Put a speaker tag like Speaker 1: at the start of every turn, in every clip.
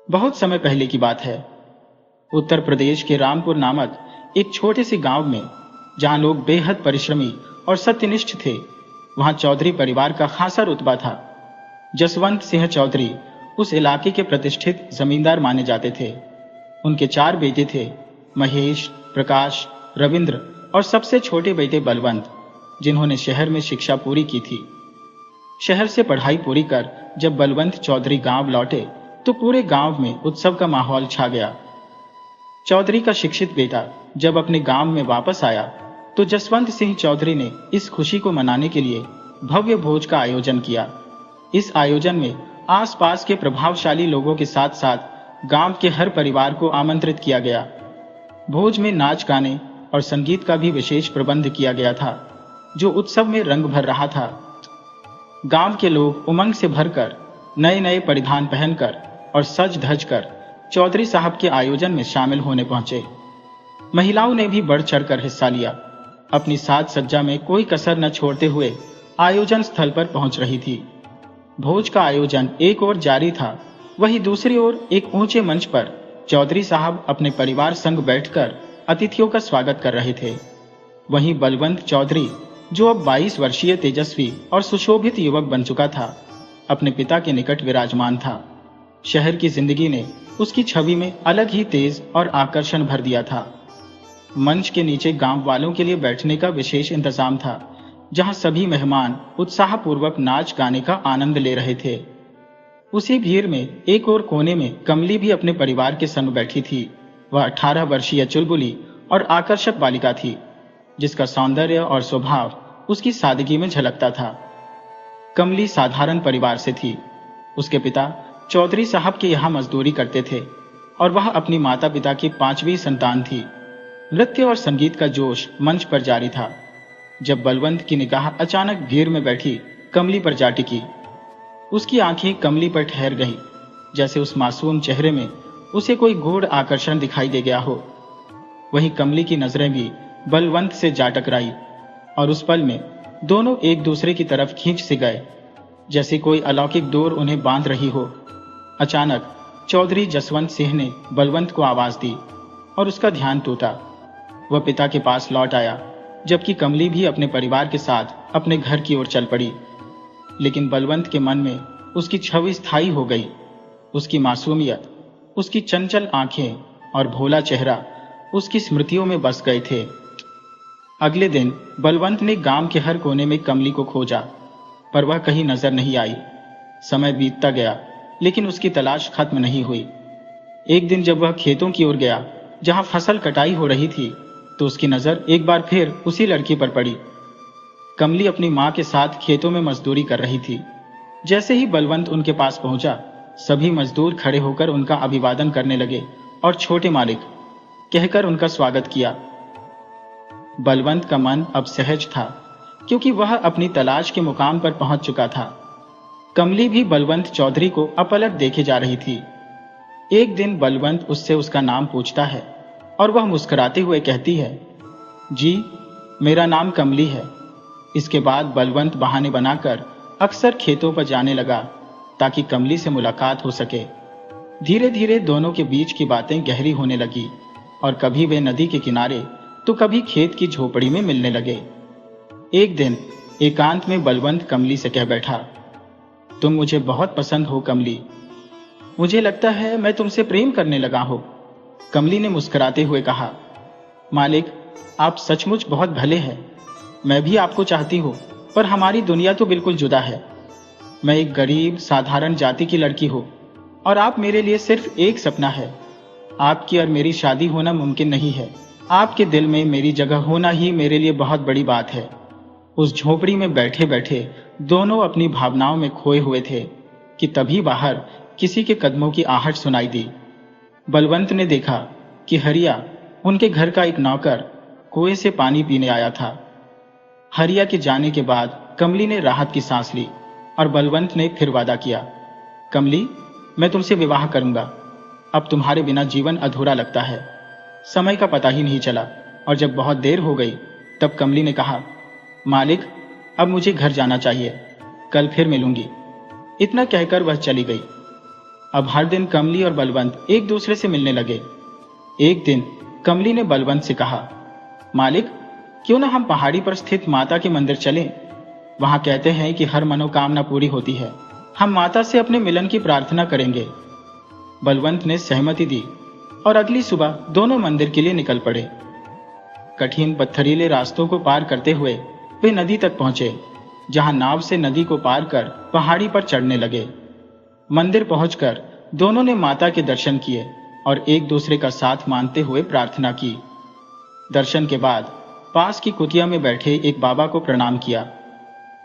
Speaker 1: बहुत समय पहले की बात है। उत्तर प्रदेश के रामपुर नामक एक छोटे से गांव में, जहां लोग बेहद परिश्रमी और सत्यनिष्ठ थे, वहां चौधरी परिवार का खासा रुतबा था। जसवंत सिंह चौधरी उस इलाके के प्रतिष्ठित जमींदार माने जाते थे। उनके 4 बेटे थे, महेश, प्रकाश, रविंद्र और सबसे छोटे बेटे बलवंत, जिन्होंने शहर में शिक्षा पूरी की थी। शहर से पढ़ाई पूरी कर जब बलवंत चौधरी गांव लौटे तो पूरे गांव में उत्सव का माहौल छा गया। चौधरी का शिक्षित बेटा जब अपने गांव में वापस आया तो जसवंत सिंह चौधरी ने इस खुशी को मनाने के लिए भव्य भोज का आयोजन किया। इस आयोजन में आसपास के प्रभावशाली लोगों के साथ साथ गांव के हर परिवार को आमंत्रित किया गया। भोज में नाच गाने और संगीत का भी विशेष प्रबंध किया गया था, जो उत्सव में रंग भर रहा था। गांव के लोग उमंग से भरकर नए नए परिधान पहनकर और सज धज कर चौधरी साहब के आयोजन में शामिल होने पहुंचे। महिलाओं ने भी बढ़ चढ़कर हिस्सा लिया। अपनी साज सज्जा में कोई कसर न छोड़ते हुए आयोजन स्थल पर पहुंच रही थी। भोज का आयोजन एक ओर जारी था, वहीं दूसरी ओर एक ऊंचे मंच पर चौधरी साहब अपने परिवार संग बैठकर अतिथियों का स्वागत कर रहे थे। वहीं बलवंत चौधरी, जो अब 22 वर्षीय तेजस्वी और सुशोभित युवक बन चुका था, अपने पिता के निकट विराजमान था। शहर की जिंदगी ने उसकी छवि में अलग ही तेज और आकर्षण भर दिया था। मंच के नीचे गांव वालों के लिए बैठने का विशेष इंतजाम था, जहां सभी मेहमान उत्साहपूर्वक नाच गाने का आनंद ले रहे थे। उसी भीड़ में एक और कोने में कमली भी अपने परिवार के संग बैठी थी। वह 18 वर्षीय चुलबुली और आकर्षक बालिका थी, जिसका सौंदर्य और स्वभाव उसकी सादगी में झलकता था। कमली साधारण परिवार से थी। उसके पिता चौधरी साहब के यहाँ मजदूरी करते थे और वह अपनी माता पिता की 5वीं संतान थी। नृत्य और संगीत का जोश मंच पर जारी था, जब बलवंत की निगाह अचानक भीड़ में बैठी कमली पर जा टिकी। उसकी आंखें कमली पर ठहर गईं, जैसे उस मासूम चेहरे में उसे कोई गूढ़ आकर्षण दिखाई दे गया हो। वहीं कमली की नजरें भी बलवंत से जा टकराई और उस पल में दोनों एक दूसरे की तरफ खींच से गए, जैसे कोई अलौकिक डोर उन्हें बांध रही हो। अचानक चौधरी जसवंत सिंह ने बलवंत को आवाज दी और उसका ध्यान टूटा। वह पिता के पास लौट आया, जबकि कमली भी अपने परिवार के साथ अपने घर की ओर चल पड़ी। लेकिन बलवंत के मन में उसकी छवि स्थायी हो गई। उसकी मासूमियत, उसकी चंचल आंखें और भोला चेहरा उसकी स्मृतियों में बस गए थे। अगले दिन बलवंत ने गांव के हर कोने में कमली को खोजा, पर वह कहीं नजर नहीं आई। समय बीतता गया, लेकिन उसकी तलाश खत्म नहीं हुई। एक दिन जब वह खेतों की ओर गया, जहां फसल कटाई हो रही थी, तो उसकी नजर एक बार फिर उसी लड़की पर पड़ी। कमली अपनी मां के साथ खेतों में मजदूरी कर रही थी। जैसे ही बलवंत उनके पास पहुंचा, सभी मजदूर खड़े होकर उनका अभिवादन करने लगे और छोटे मालिक कहकर उनका स्वागत किया। बलवंत का मन अब सहज था, क्योंकि वह अपनी तलाश के मुकाम पर पहुंच चुका था। कमली भी बलवंत चौधरी को अपलक देखे जा रही थी। एक दिन बलवंत उससे उसका नाम पूछता है और वह मुस्कुराते हुए कहती है, जी, मेरा नाम कमली है। इसके बाद बलवंत बहाने बनाकर अक्सर खेतों पर जाने लगा, ताकि कमली से मुलाकात हो सके। धीरे धीरे दोनों के बीच की बातें गहरी होने लगी और कभी वे नदी के किनारे तो कभी खेत की झोपड़ी में मिलने लगे। एक दिन एकांत में बलवंत कमली से कह बैठा, तुम मुझे बहुत पसंद हो कमली। मुझे लगता है मैं तुमसे प्रेम करने लगा हो। कमली ने मुस्कुराते हुए कहा, मालिक, आप सचमुच बहुत भले हैं। मैं भी आपको चाहती हूँ, पर हमारी दुनिया तो बिल्कुल जुदा है। मैं एक गरीब साधारण जाति की लड़की हूँ और आप मेरे लिए सिर्फ एक सपना है। आपकी और मेरी शादी होना मुमकिन नहीं है। आपके दिल में मेरी जगह होना ही मेरे लिए बहुत बड़ी बात है। उस झोपड़ी में बैठे बैठे दोनों अपनी भावनाओं में खोए हुए थे कि तभी बाहर किसी के कदमों की आहट सुनाई दी। बलवंत ने देखा कि हरिया, उनके घर का एक नौकर, कुएं से पानी पीने आया था। हरिया के जाने के बाद कमली ने राहत की सांस ली और बलवंत ने फिर वादा किया, कमली, मैं तुमसे विवाह करूंगा। अब तुम्हारे बिना जीवन अधूरा लगता है। समय का पता ही नहीं चला और जब बहुत देर हो गई तब कमली ने कहा, मालिक, अब मुझे घर जाना चाहिए। कल फिर मिलूंगी। इतना कहकर वह चली गई। अब हर दिन कमली और बलवंत एक दूसरे से मिलने लगे। एक दिन कमली ने बलवंत से कहा, मालिक, क्यों ना हम पहाड़ी पर स्थित माता के मंदिर चलें? वहां कहते हैं कि हर मनोकामना पूरी होती है। हम माता से अपने मिलन की प्रार्थना करेंगे। बलवंत ने सहमति दी और अगली सुबह दोनों मंदिर के लिए निकल पड़े। कठिन पत्थरीले रास्तों को पार करते हुए वे नदी तक पहुंचे, जहां नाव से नदी को पार कर पहाड़ी पर चढ़ने लगे। मंदिर पहुंचकर दोनों ने माता के दर्शन किए और एक दूसरे का साथ मानते हुए प्रार्थना की। दर्शन के बाद पास की कुटिया में बैठे एक बाबा को प्रणाम किया।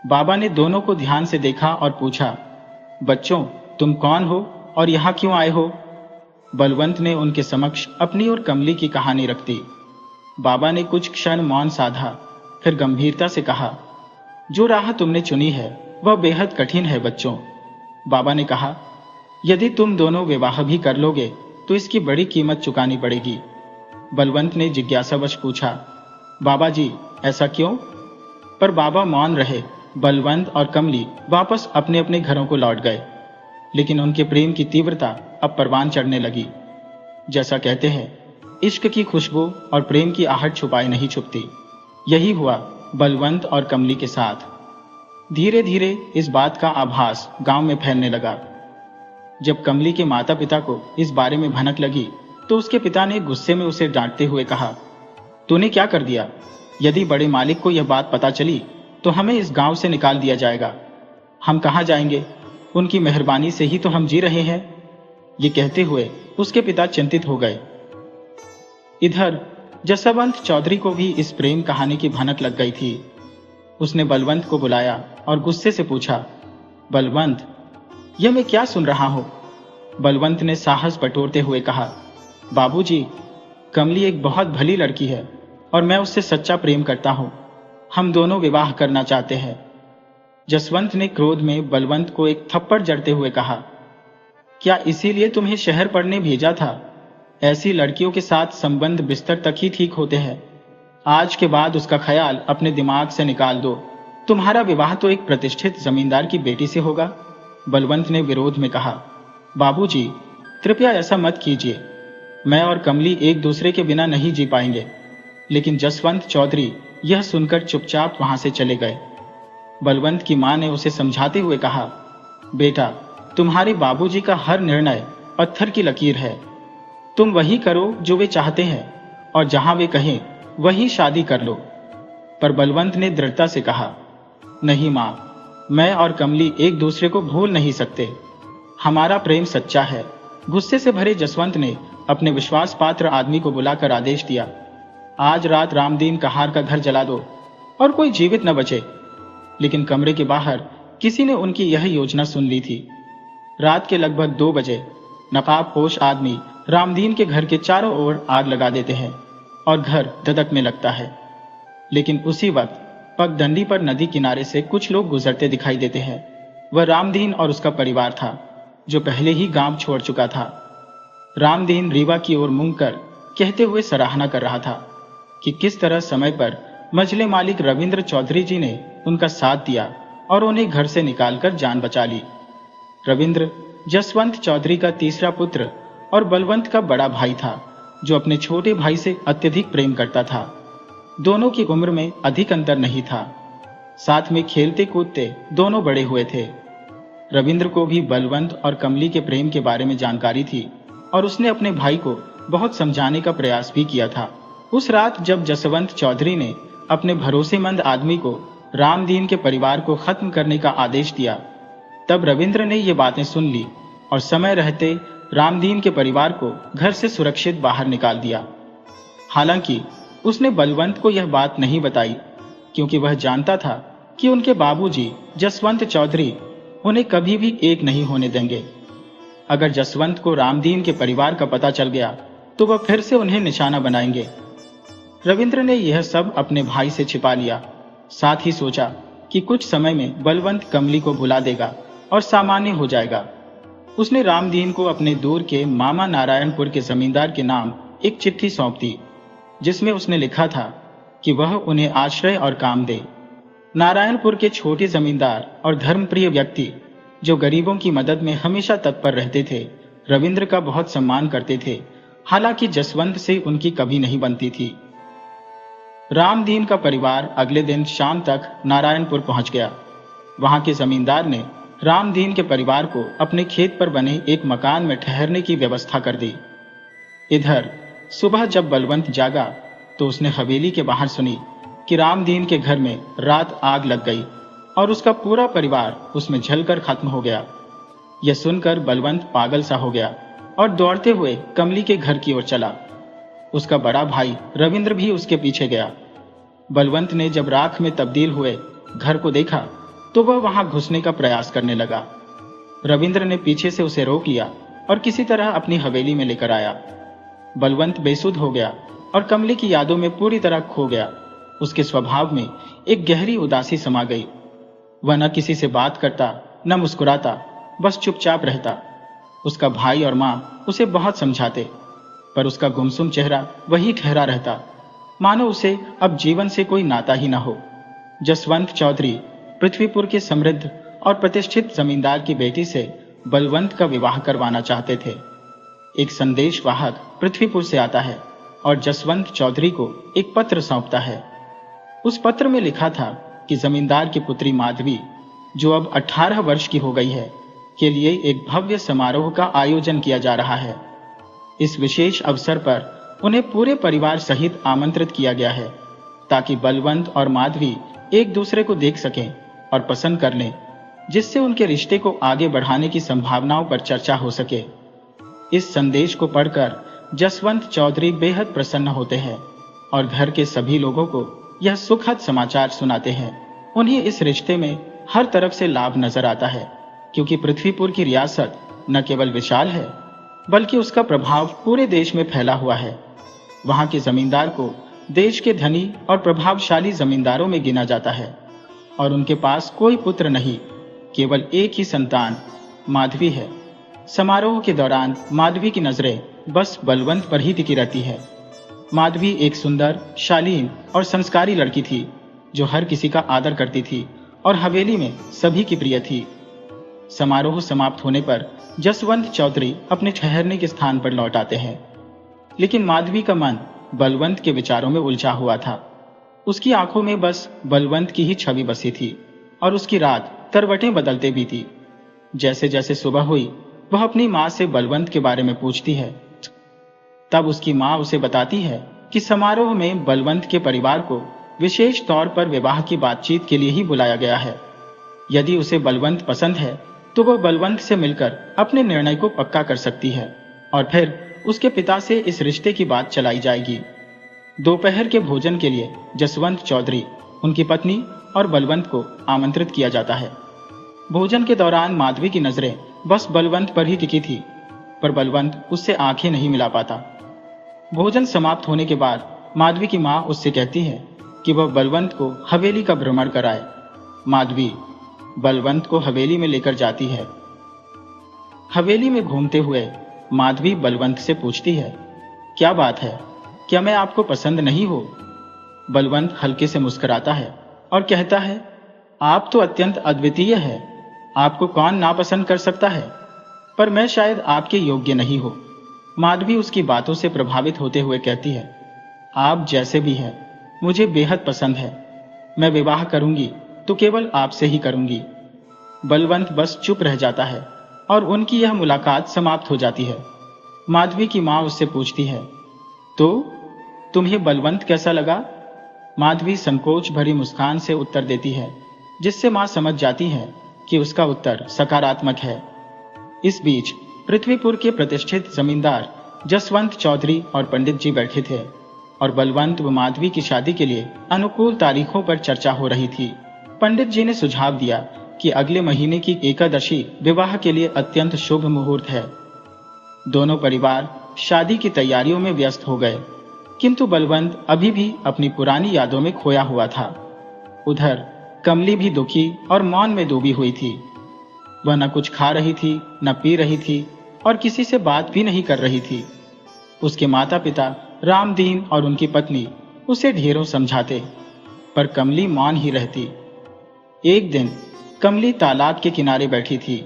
Speaker 1: बाबा ने दोनों को ध्यान से देखा और पूछा, बच्चों, तुम कौन हो और यहाँ क्यों आए हो? बलवंत ने उनके समक्ष अपनी और कमली की कहानी रख दी। बाबा ने कुछ क्षण मौन साधा, फिर गंभीरता से कहा, जो राह तुमने चुनी है वह बेहद कठिन है बच्चों। बाबा ने कहा, यदि तुम दोनों विवाह भी कर लोगे तो इसकी बड़ी कीमत चुकानी पड़ेगी। बलवंत ने जिज्ञासावश पूछा, बाबा जी, ऐसा क्यों? पर बाबा मौन रहे। बलवंत और कमली वापस अपने अपने घरों को लौट गए, लेकिन उनके प्रेम की तीव्रता अब परवान चढ़ने लगी। जैसा कहते हैं, इश्क की खुशबू और प्रेम की आहट छुपाए नहीं छुपती। यही हुआ बलवंत और कमली के साथ। धीरे धीरे इस बात का आभास गांव में फैलने लगा। जब कमली के माता पिता को इस बारे में भनक लगी तो उसके पिता ने गुस्से में उसे डांटते हुए कहा, तूने क्या कर दिया? यदि बड़े मालिक को यह बात पता चली तो हमें इस गांव से निकाल दिया जाएगा। हम कहाँ जाएंगे? उनकी मेहरबानी से ही तो हम जी रहे हैं। ये कहते हुए उसके पिता चिंतित हो गए। इधर जसवंत चौधरी को भी इस प्रेम कहानी की भनक लग गई थी। उसने बलवंत को बुलाया और गुस्से से पूछा, बलवंत, यह मैं क्या सुन रहा हूं? बलवंत ने साहस बटोरते हुए कहा, बाबूजी, कमली एक बहुत भली लड़की है और मैं उससे सच्चा प्रेम करता हूं। हम दोनों विवाह करना चाहते हैं। जसवंत ने क्रोध में बलवंत को एक थप्पड़ जड़ते हुए कहा, क्या इसीलिए तुम्हें शहर पढ़ने भेजा था? ऐसी लड़कियों के साथ संबंध बिस्तर तक ही ठीक होते हैं। आज के बाद उसका ख्याल अपने दिमाग से निकाल दो। तुम्हारा विवाह तो एक प्रतिष्ठित जमींदार की बेटी से होगा। बलवंत ने विरोध में कहा, बाबूजी, कृपया ऐसा मत कीजिए। मैं और कमली एक दूसरे के बिना नहीं जी पाएंगे। लेकिन जसवंत चौधरी यह सुनकर चुपचाप वहां से चले गए। बलवंत की मां ने उसे समझाते हुए कहा, बेटा, तुम्हारे बाबूजी का हर निर्णय पत्थर की लकीर है। तुम वही करो जो वे चाहते हैं और जहां वे कहें वही शादी कर लो। पर बलवंत ने दृढ़ता से कहा, नहीं मां, मैं और कमली एक दूसरे को भूल नहीं सकते। हमारा प्रेम सच्चा है। गुस्से से भरे जसवंत ने अपने विश्वास पात्र आदमी को बुलाकर आदेश दिया, आज रात रामदीन कहार का घर जला दो और कोई जीवित न बचे। लेकिन कमरे के बाहर किसी ने उनकी यह योजना सुन ली थी। रात के लगभग 2 बजे नकाबपोश आदमी रामदीन के घर के चारों ओर आग लगा देते हैं और घर धधकने लगता है। लेकिन उसी वक्त पगडंडी पर नदी किनारे से कुछ लोग गुजरते दिखाई देते हैं। वह रामदीन और उसका परिवार था, जो पहले ही गांव छोड़ चुका था। रामदीन रीवा की ओर मुंह कर कहते हुए सराहना कर रहा था कि किस तरह समय पर मजले मालिक रविंद्र चौधरी जी ने उनका साथ दिया और उन्हें घर से निकालकर जान बचा ली। रविंद्र जसवंत चौधरी का तीसरा पुत्र और बलवंत का बड़ा भाई था, जो अपने छोटे भाई से अत्यधिक प्रेम करता था। दोनों की उम्र में अधिक अंतर नहीं था। साथ में खेलते कूदते दोनों बड़े हुए थे। रविंद्र को भी बलवंत और कमली के प्रेम के बारे में जानकारी थी और उसने अपने भाई को बहुत समझाने का प्रयास भी किया था। उस रात जब जसवंत चौधरी ने अपने भरोसेमंद आदमी को रामदीन के परिवार को खत्म करने का आदेश दिया, तब रविंद्र ने ये बातें सुन ली और समय रहते रामदीन के परिवार को घर से सुरक्षित बाहर निकाल दिया। हालांकि उसने बलवंत को यह बात नहीं बताई, क्योंकि वह जानता था कि उनके बाबूजी जसवंत चौधरी उन्हें कभी भी एक नहीं होने देंगे। अगर जसवंत को रामदीन के परिवार का पता चल गया तो वह फिर से उन्हें निशाना बनाएंगे। रविंद्र ने यह सब अपने भाई से छिपा लिया। साथ ही सोचा कि कुछ समय में बलवंत कमली को भुला देगा और सामान्य हो जाएगा। उसने रामदीन को अपने दूर के मामा नारायणपुर के जमींदार के नाम एक चिट्ठी सौंप दी, जिसमें उसने लिखा था कि वह उन्हें आश्रय और काम दे। नारायणपुर के छोटे जमींदार और धर्मप्रिय व्यक्ति, जो गरीबों की मदद में हमेशा तत्पर रहते थे, रविंद्र का बहुत सम्मान करते थे, हालांकि जसवंत से उनकी कभी नहीं बनती थी। रामदीन का परिवार अगले दिन शाम तक नारायणपुर पहुंच गया। वहां के जमींदार ने रामदीन के परिवार को अपने खेत पर बने एक मकान में ठहरने की व्यवस्था कर दी। इधर सुबह जब बलवंत जागा तो उसने हवेली के बाहर सुनी कि रामदीन के घर में रात आग लग गई और उसका पूरा परिवार उसमें जलकर खत्म हो गया। यह सुनकर बलवंत पागल सा हो गया और दौड़ते हुए कमली के घर की ओर चला। उसका बड़ा भाई रविंद्र भी उसके पीछे गया। बलवंत ने जब राख में तब्दील हुए घर को देखा तो वह वहां घुसने का प्रयास करने लगा। रविंद्र ने पीछे से उसे रोक लिया और किसी तरह अपनी हवेली में लेकर आया। बलवंत बेसुध हो गया और कमली की यादों में पूरी तरह खो गया। उसके स्वभाव में एक गहरी उदासी समा गई। वह न किसी से बात करता, न मुस्कुराता, बस चुपचाप रहता। उसका भाई और मां उसे बहुत समझाते, पर उसका गुमसुम चेहरा वही ठहरा रहता, मानो उसे अब जीवन से कोई नाता ही न हो। जसवंत चौधरी पृथ्वीपुर के समृद्ध और प्रतिष्ठित जमींदार की बेटी से बलवंत का विवाह करवाना चाहते थे। एक संदेश वाहक पृथ्वीपुर से आता है और जसवंत चौधरी को एक पत्र सौंपता है। उस पत्र में लिखा था कि जमींदार की पुत्री माधवी, जो अब 18 वर्ष की हो गई है, के लिए एक भव्य समारोह का आयोजन किया जा रहा है। इस विशेष अवसर पर उन्हें पूरे परिवार सहित आमंत्रित किया गया है, ताकि बलवंत और माधवी एक दूसरे को देख सकें और पसंद कर लें, जिससे उनके रिश्ते को आगे बढ़ाने की संभावनाओं पर चर्चा हो सके। इस संदेश को पढ़कर जसवंत चौधरी बेहद प्रसन्न होते हैं और घर के सभी लोगों को यह सुखद समाचार सुनाते हैं। उन्हें इस रिश्ते में हर तरफ से लाभ नजर आता है, क्योंकि पृथ्वीपुर की रियासत न केवल विशाल है, बल्कि उसका प्रभाव पूरे देश में फैला हुआ है। वहां के जमींदार को देश के धनी और प्रभावशाली जमींदारों में गिना जाता है और उनके पास कोई पुत्र नहीं, केवल एक ही संतान माधवी है। समारोह के दौरान माधवी की नजरें बस बलवंत पर ही टिकी रहती है। माधवी एक सुंदर, शालीन और संस्कारी लड़की थी, जो हर किसी का आदर करती थी और हवेली में सभी की प्रिय थी। समारोह समाप्त होने पर जसवंत चौधरी अपने ठहरने के स्थान पर लौट आते हैं, लेकिन माधवी का मन बलवंत के विचारों में उलझा हुआ था। उसकी आंखों में बस बलवंत की ही छवि बसी थी और उसकी रात करवटें बदलते भी थी। जैसे जैसे सुबह हुई, वह अपनी मां से बलवंत के बारे में पूछती है। तब उसकी मां उसे बताती है कि समारोह में बलवंत के परिवार को विशेष तौर पर विवाह की बातचीत के लिए ही बुलाया गया है। यदि उसे बलवंत पसंद है तो वह बलवंत से मिलकर अपने निर्णय को पक्का कर सकती है और फिर उसके पिता से इस रिश्ते की बात चलाई जाएगी। दोपहर के भोजन के लिए जसवंत चौधरी, उनकी पत्नी और बलवंत को आमंत्रित किया जाता है। भोजन के दौरान माधवी की नजरें बस बलवंत पर ही टिकी थी, पर बलवंत उससे आंखें नहीं मिला पाता। भोजन समाप्त होने के बाद माधवी की मां उससे कहती है कि वह बलवंत को हवेली का भ्रमण कराए। माधवी बलवंत को हवेली में लेकर जाती है। हवेली में घूमते हुए माधवी बलवंत से पूछती है, क्या बात है, क्या मैं आपको पसंद नहीं हो? बलवंत हल्के से मुस्कुराता है और कहता है, आप तो अत्यंत अद्वितीय है, आपको कौन नापसंद कर सकता है, पर मैं शायद आपके योग्य नहीं हो। माधवी उसकी बातों से प्रभावित होते हुए कहती है, आप जैसे भी हैं मुझे बेहद पसंद है, मैं विवाह करूंगी तो केवल आपसे ही करूंगी। बलवंत बस चुप रह जाता है और उनकी यह मुलाकात समाप्त हो जाती है। माधवी की मां उससे पूछती है, तो तुम्हें बलवंत कैसा लगा? माधवी संकोच भरी मुस्कान से उत्तर देती है, जिससे मां समझ जाती है कि उसका उत्तर सकारात्मक है। इस बीच पृथ्वीपुर के प्रतिष्ठित जमींदार जसवंत चौधरी और पंडित जी बैठे थे और बलवंत व माधवी की शादी के लिए अनुकूल तारीखों पर चर्चा हो रही थी। पंडित जी ने सुझाव दिया कि अगले महीने की एकादशी विवाह के लिए अत्यंत शुभ मुहूर्त है। दोनों परिवार शादी की तैयारियों में व्यस्त हो गए, किंतु बलवंत अभी भी अपनी पुरानी यादों में खोया हुआ था। उधर कमली भी दुखी और मौन में डूबी हुई थी। वह न कुछ खा रही थी, न पी रही थी और किसी से बात भी नहीं कर रही थी। उसके माता पिता रामदीन और उनकी पत्नी उसे ढेरों समझाते, पर कमली मौन ही रहती। एक दिन कमली तालाब के किनारे बैठी थी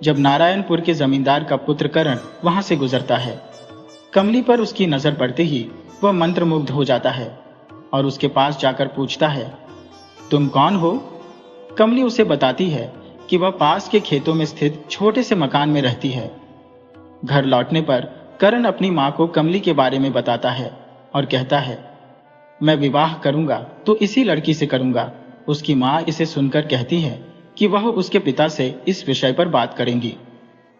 Speaker 1: जब नारायणपुर के जमींदार का पुत्र करण वहां से गुजरता है। कमली पर उसकी नजर पड़ते ही वह मंत्रमुग्ध हो जाता है और उसके पास जाकर पूछता है, तुम कौन हो? कमली उसे बताती है कि वह पास के खेतों में स्थित छोटे से मकान में रहती है। घर लौटने पर करण अपनी मां को कमली के बारे में बताता है और कहता है, मैं विवाह करूंगा तो इसी लड़की से करूंगा। उसकी मां इसे सुनकर कहती है कि वह उसके पिता से इस विषय पर बात करेंगी।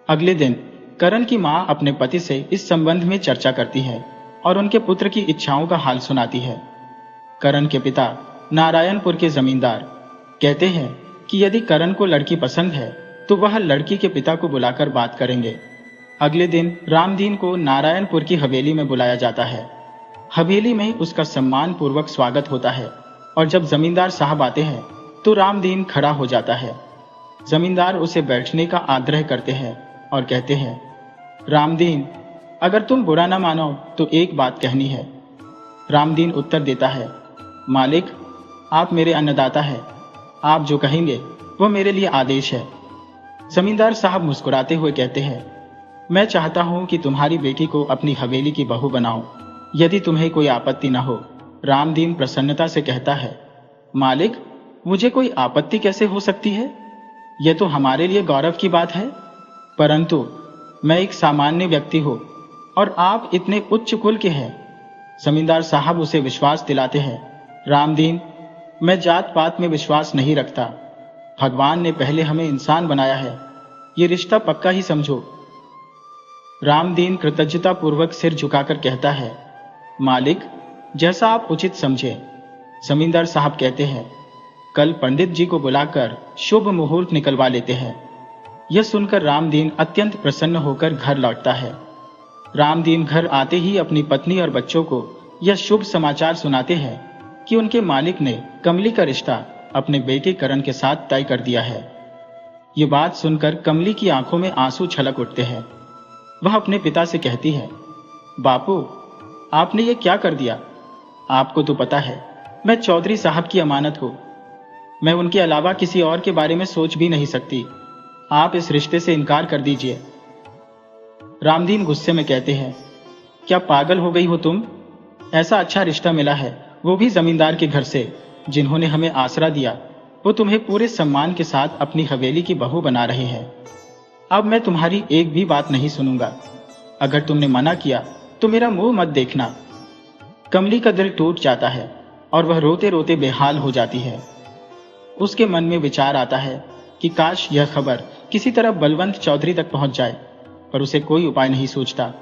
Speaker 1: अगले दिन करण की मां अपने पति से इस संबंध में चर्चा करती है और उनके पुत्र की इच्छाओं का हाल सुनाती है। करण के पिता नारायणपुर के जमींदार कहते हैं कि यदि करण को लड़की पसंद है तो वह लड़की के पिता को बुलाकर बात करेंगे। अगले दिन रामदीन को नारायणपुर की हवेली में बुलाया जाता है। हवेली में उसका सम्मान पूर्वक स्वागत होता है और जब जमींदार साहब आते हैं तो रामदीन खड़ा हो जाता है। जमींदार उसे बैठने का आग्रह करते हैं और कहते हैं, रामदीन, अगर तुम बुरा ना मानो तो एक बात कहनी है। रामदीन उत्तर देता है, मालिक, आप मेरे अन्नदाता हैं, आप जो कहेंगे वह मेरे लिए आदेश है। जमींदार साहब मुस्कुराते हुए कहते हैं, मैं चाहता हूं कि तुम्हारी बेटी को अपनी हवेली की बहू बनाओ, यदि तुम्हें कोई आपत्ति न हो। रामदीन प्रसन्नता से कहता है, मालिक, मुझे कोई आपत्ति कैसे हो सकती है? यह तो हमारे लिए गौरव की बात है, परंतु मैं एक सामान्य व्यक्ति हूं और आप इतने उच्च कुल के हैं। जमींदार साहब उसे विश्वास दिलाते हैं, रामदीन, मैं जात पात में विश्वास नहीं रखता। भगवान ने पहले हमें इंसान बनाया है, ये रिश्ता पक्का ही समझो। रामदीन कृतज्ञता पूर्वक सिर झुकाकर कहता है, मालिक, जैसा आप उचित समझे। जमींदार साहब कहते हैं, कल पंडित जी को बुलाकर शुभ मुहूर्त निकलवा लेते हैं। यह सुनकर रामदीन अत्यंत प्रसन्न होकर घर लौटता है। रामदीन घर आते ही अपनी पत्नी और बच्चों को यह शुभ समाचार सुनाते हैं कि उनके मालिक ने कमली का रिश्ता अपने बेटे करण के साथ तय कर दिया है। ये बात सुनकर कमली की आंखों में आंसू छलक उठते हैं। वह अपने पिता से कहती है, बापू, आपने ये क्या कर दिया? आपको तो पता है मैं चौधरी साहब की अमानत हूं। मैं उनके अलावा किसी और के बारे में सोच भी नहीं सकती। आप इस रिश्ते से इनकार कर दीजिए। रामदीन गुस्से में कहते हैं, क्या पागल हो गई हो तुम? ऐसा अच्छा रिश्ता मिला है, वो भी जमींदार के घर से, जिन्होंने हमें आसरा दिया। वो तुम्हें पूरे सम्मान के साथ अपनी हवेली की बहू बना रहे हैं। अब मैं तुम्हारी एक भी बात नहीं सुनूंगा। अगर तुमने मना किया तो मेरा मुंह मत देखना। कमली का दिल टूट जाता है और वह रोते रोते बेहाल हो जाती है। उसके मन में विचार आता है कि काश यह खबर किसी तरह बलवंत चौधरी तक पहुंच जाए, पर उसे कोई उपाय नहीं सूझता।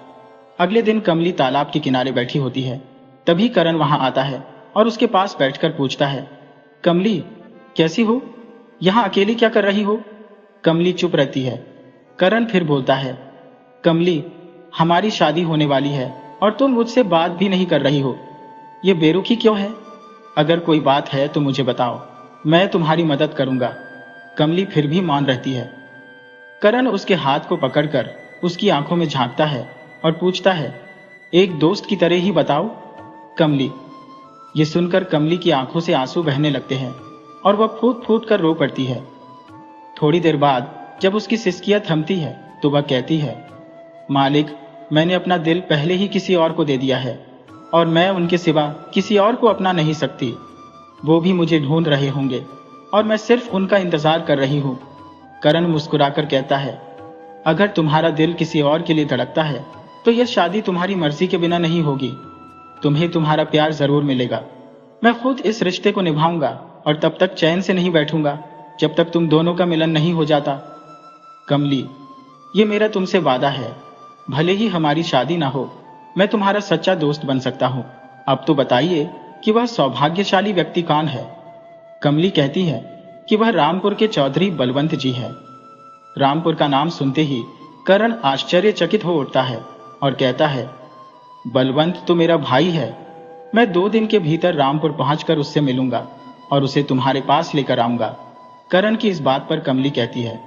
Speaker 1: अगले दिन कमली तालाब के किनारे बैठी होती है। तभी करण वहां आता है और उसके पास बैठकर पूछता है, कमली, कैसी हो? यहां अकेली क्या कर रही हो? कमली चुप रहती है। करण फिर बोलता है, कमली, हमारी शादी होने वाली है और तुम मुझसे बात भी नहीं कर रही हो। ये बेरुखी क्यों है? अगर कोई बात है तो मुझे बताओ, मैं तुम्हारी मदद करूंगा। कमली फिर भी मौन रहती है। करण उसके हाथ को पकड़कर उसकी आंखों में झांकता है और पूछता है, एक दोस्त की तरह ही बताओ। कमली। ये सुनकर कमली की आंखों से आंसू बहने लगते हैं और वह फूट फूट कर रो पड़ती है। थोड़ी देर बाद जब उसकी सिसकियां थमती है तो वह कहती है, मालिक, मैंने अपना दिल पहले ही किसी और को दे दिया है और मैं उनके सिवा किसी और को अपना नहीं सकती। वो भी मुझे ढूंढ रहे होंगे और मैं सिर्फ उनका इंतजार कर रही हूं। करण मुस्कुराकर कहता है, अगर तुम्हारा दिल किसी और के लिए धड़कता है तो यह शादी तुम्हारी मर्जी के बिना नहीं होगी। तुम्हें तुम्हारा प्यार जरूर मिलेगा। मैं खुद इस रिश्ते को निभाऊंगा और तब तक चैन से नहीं बैठूंगा जब तक तुम दोनों का मिलन नहीं हो जाता। कमली, ये मेरा तुमसे वादा है, भले ही हमारी शादी ना हो, मैं तुम्हारा सच्चा दोस्त बन सकता हूं। अब तो बताइए कि वह सौभाग्यशाली व्यक्ति कौन है? कमली कहती है कि वह रामपुर के चौधरी बलवंत जी है। रामपुर का नाम सुनते ही करण आश्चर्यचकित हो उठता है और कहता है, बलवंत तो मेरा भाई है। मैं 2 दिन के भीतर रामपुर पहुंचकर उससे मिलूंगा और उसे तुम्हारे पास लेकर आऊंगा। करण की इस बात पर कमली कहती है,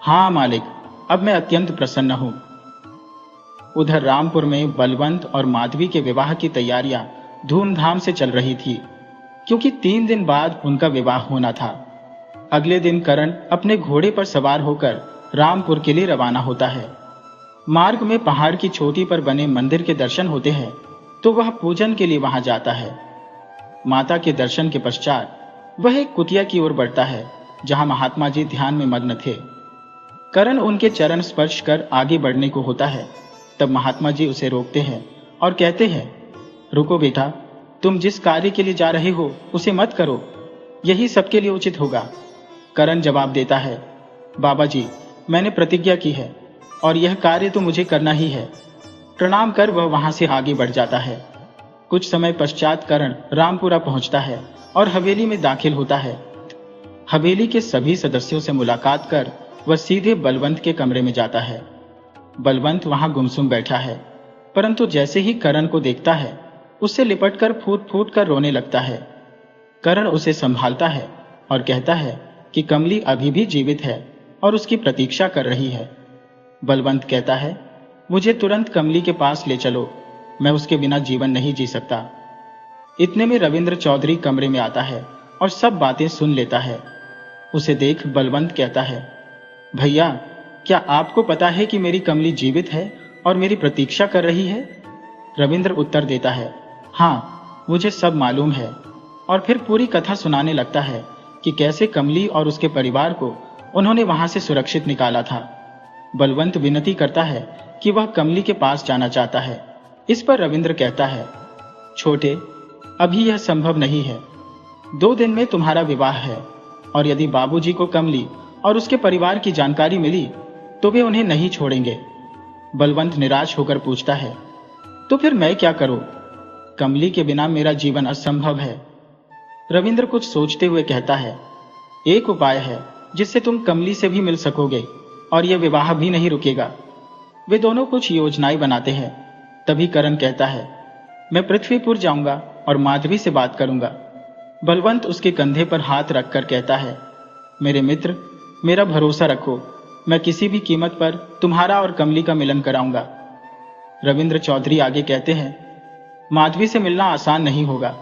Speaker 1: हाँ मालिक, अब मैं अत्यंत प्रसन्न हूं। उधर रामपुर में बलवंत और माधवी के विवाह की तैयारियां धूमधाम से चल रही थी, क्योंकि 3 दिन बाद उनका विवाह होना था। अगले दिन करण अपने घोड़े पर सवार होकर रामपुर के लिए रवाना होता है। मार्ग में पहाड़ की चोटी पर बने मंदिर के दर्शन होते हैं तो वह पूजन के लिए वहां जाता है। माता के दर्शन के पश्चात वह एक कुटिया की ओर बढ़ता है जहां महात्मा जी ध्यान में मग्न थे। करण उनके चरण स्पर्श कर आगे बढ़ने को होता है, तब महात्मा जी उसे रोकते हैं और कहते हैं, रुको बेटा, तुम जिस कार्य के लिए जा रहे हो उसे मत करो, यही सबके लिए उचित होगा। करण जवाब देता है, बाबा जी, मैंने प्रतिज्ञा की है और यह कार्य तो मुझे करना ही है। प्रणाम कर वह वहां से आगे बढ़ जाता है। कुछ समय पश्चात करण रामपुरा पहुंचता है और हवेली में दाखिल होता है। हवेली के सभी सदस्यों से मुलाकात कर वह सीधे बलवंत के कमरे में जाता है। बलवंत वहां गुमसुम बैठा है, परंतु जैसे ही करण को देखता है उससे लिपटकर फूट फूट कर रोने लगता है। करण उसे संभालता है और कहता है कि कमली अभी भी जीवित है और उसकी प्रतीक्षा कर रही है। बलवंत कहता है, मुझे तुरंत कमली के पास ले चलो, मैं उसके बिना जीवन नहीं जी सकता। इतने में रविंद्र चौधरी कमरे में आता है और सब बातें सुन लेता है। उसे देख बलवंत कहता है, भैया, क्या आपको पता है कि मेरी कमली जीवित है और मेरी प्रतीक्षा कर रही है? रविंद्र उत्तर देता है, हाँ, मुझे सब मालूम है। और फिर पूरी कथा सुनाने लगता है कि कैसे कमली और उसके परिवार को उन्होंने वहां से सुरक्षित निकाला था। बलवंत विनती करता है कि वह कमली के पास जाना चाहता है। इस पर रविंद्र कहता है, छोटे, अभी यह संभव नहीं है। 2 दिन में तुम्हारा विवाह है और यदि बाबूजी को कमली और उसके परिवार की जानकारी मिली तो वे उन्हें नहीं छोड़ेंगे। बलवंत निराश होकर पूछता है, तो फिर मैं क्या करूं? कमली के बिना मेरा जीवन असंभव है। रविंद्र कुछ सोचते हुए कहता है, एक उपाय है जिससे तुम कमली से भी मिल सकोगे और यह विवाह भी नहीं रुकेगा। वे दोनों कुछ योजनाएं बनाते हैं। तभी करण कहता है, मैं पृथ्वीपुर जाऊंगा और माधवी से बात करूंगा। बलवंत उसके कंधे पर हाथ रखकर कहता है, मेरे मित्र, मेरा भरोसा रखो, मैं किसी भी कीमत पर तुम्हारा और कमली का मिलन कराऊंगा। रविंद्र चौधरी आगे कहते हैं, माधवी से मिलना आसान नहीं होगा,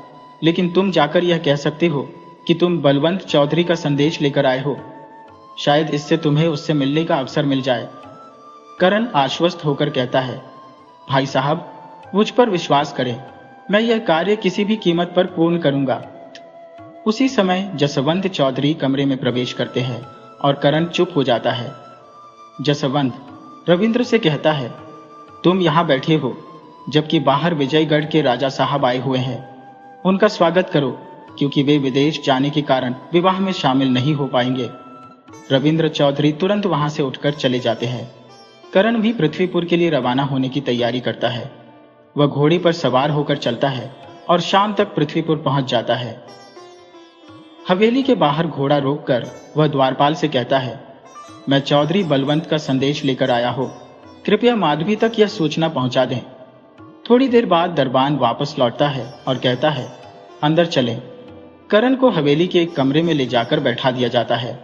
Speaker 1: लेकिन तुम जाकर यह कह सकते हो कि तुम बलवंत चौधरी का संदेश लेकर आए हो। शायद इससे तुम्हें उससे मिलने का अवसर मिल जाए। करण आश्वस्त होकर कहता है, भाई साहब, मुझ पर विश्वास करें, मैं यह कार्य किसी भी कीमत पर पूर्ण करूंगा। उसी समय जसवंत चौधरी कमरे में प्रवेश करते हैं और करण चुप हो जाता है। जसवंत रविंद्र से कहता है, तुम यहां बैठे हो जबकि बाहर विजयगढ़ के राजा साहब आए हुए हैं। उनका स्वागत करो, क्योंकि वे विदेश जाने के कारण विवाह में शामिल नहीं हो पाएंगे। रविंद्र चौधरी तुरंत वहां से उठकर चले जाते हैं। करण भी पृथ्वीपुर के लिए रवाना होने की तैयारी करता है। वह घोड़े पर सवार होकर चलता है और शाम तक पृथ्वीपुर पहुंच जाता है। हवेली के बाहर घोड़ा रोककर वह द्वारपाल से कहता है, मैं चौधरी बलवंत का संदेश लेकर आया हूं, कृपया माधवी तक यह सूचना पहुंचा दें। थोड़ी देर बाद दरबान वापस लौटता है और कहता है, अंदर चलें। करण को हवेली के एक कमरे में ले जाकर बैठा दिया जाता है।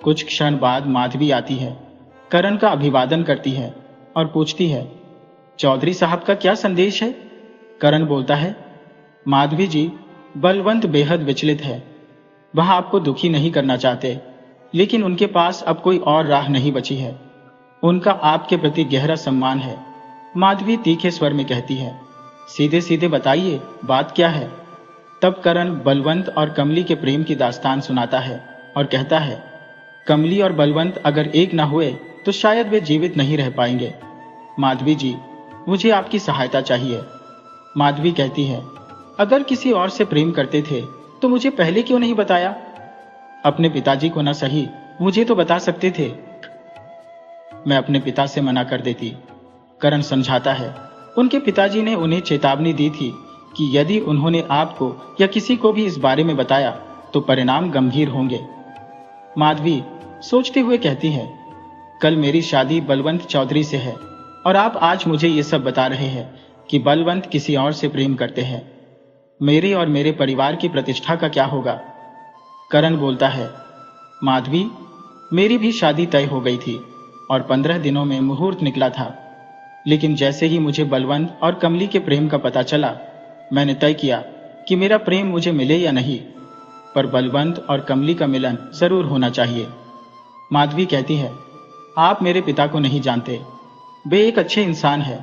Speaker 1: कुछ क्षण बाद माधवी आती है, करण का अभिवादन करती है और पूछती है, चौधरी साहब का क्या संदेश है? करण बोलता है, माधवी जी, बलवंत बेहद विचलित है। वह आपको दुखी नहीं करना चाहते, लेकिन उनके पास अब कोई और राह नहीं बची है। उनका आपके प्रति गहरा सम्मान है। माधवी तीखे स्वर में कहती है, सीधे सीधे बताइए, बात क्या है? तब करण बलवंत और कमली के प्रेम की दास्तान सुनाता है और कहता है, कमली और बलवंत अगर एक न हुए तो शायद वे जीवित नहीं रह पाएंगे। माधवी जी, मुझे आपकी सहायता चाहिए। माधवी कहती है, अगर किसी और से प्रेम करते थे तो मुझे पहले क्यों नहीं बताया? अपने पिताजी को न सही, मुझे तो बता सकते थे। मैं अपने पिता से मना कर देती। करण समझाता है, उनके पिताजी ने उन्हें चेतावनी दी थी कि यदि उन्होंने आपको या किसी को भी इस बारे में बताया तो परिणाम गंभीर होंगे। माधवी सोचते हुए कहती है, कल मेरी शादी बलवंत चौधरी से है और आप आज मुझे ये सब बता रहे हैं कि बलवंत किसी और से प्रेम करते हैं। मेरे और मेरे परिवार की प्रतिष्ठा का क्या होगा? करण बोलता है, माधवी, मेरी भी शादी तय हो गई थी और 15 दिनों में मुहूर्त निकला था, लेकिन जैसे ही मुझे बलवंत और कमली के प्रेम का पता चला, मैंने तय किया कि मेरा प्रेम मुझे मिले या नहीं, पर बलवंत और कमली का मिलन जरूर होना चाहिए। माधवी कहती है, आप मेरे पिता को नहीं जानते। वे एक अच्छे इंसान है,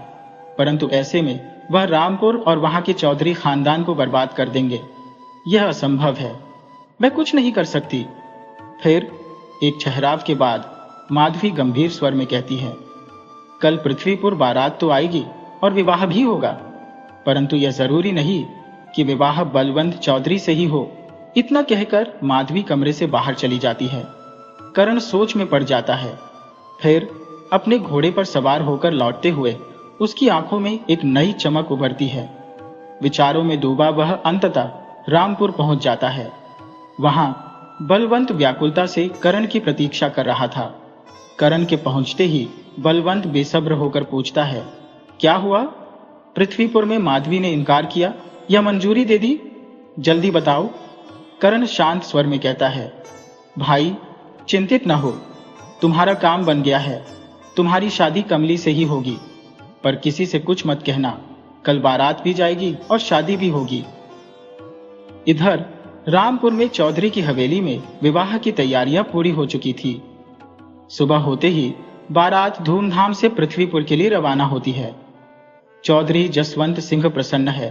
Speaker 1: परंतु ऐसे में वह रामपुर और वहां के चौधरी खानदान को बर्बाद कर देंगे। यह असंभव है, मैं कुछ नहीं कर सकती। फिर एक ठहराव के बाद माधवी गंभीर स्वर में कहती है, कल पृथ्वीपुर बारात तो आएगी और विवाह भी होगा, परंतु यह जरूरी नहीं कि विवाह बलवंत चौधरी से ही हो। इतना कहकर माधवी कमरे से बाहर चली जाती है। करण सोच में पड़ जाता है। फिर अपने घोड़े पर सवार होकर लौटते हुए उसकी आंखों में एक नई चमक उभरती है। विचारों में डूबा वह अंततः रामपुर पहुंच जाता है। वहां बलवंत व्याकुलता से करण की प्रतीक्षा कर रहा था। करण के पहुंचते ही बलवंत बेसब्र होकर पूछता है, क्या हुआ? पृथ्वीपुर में माधवी ने इनकार किया या मंजूरी दे दी? जल्दी बताओ। करण शांत स्वर में कहता है, भाई चिंतित न हो, तुम्हारा काम बन गया है। तुम्हारी शादी कमली से ही होगी, पर किसी से कुछ मत कहना। कल बारात भी जाएगी और शादी भी होगी। इधर रामपुर में चौधरी की हवेली में विवाह की तैयारियां पूरी हो चुकी थी। सुबह होते ही बारात धूमधाम से पृथ्वीपुर के लिए रवाना होती है। चौधरी जसवंत सिंह प्रसन्न है।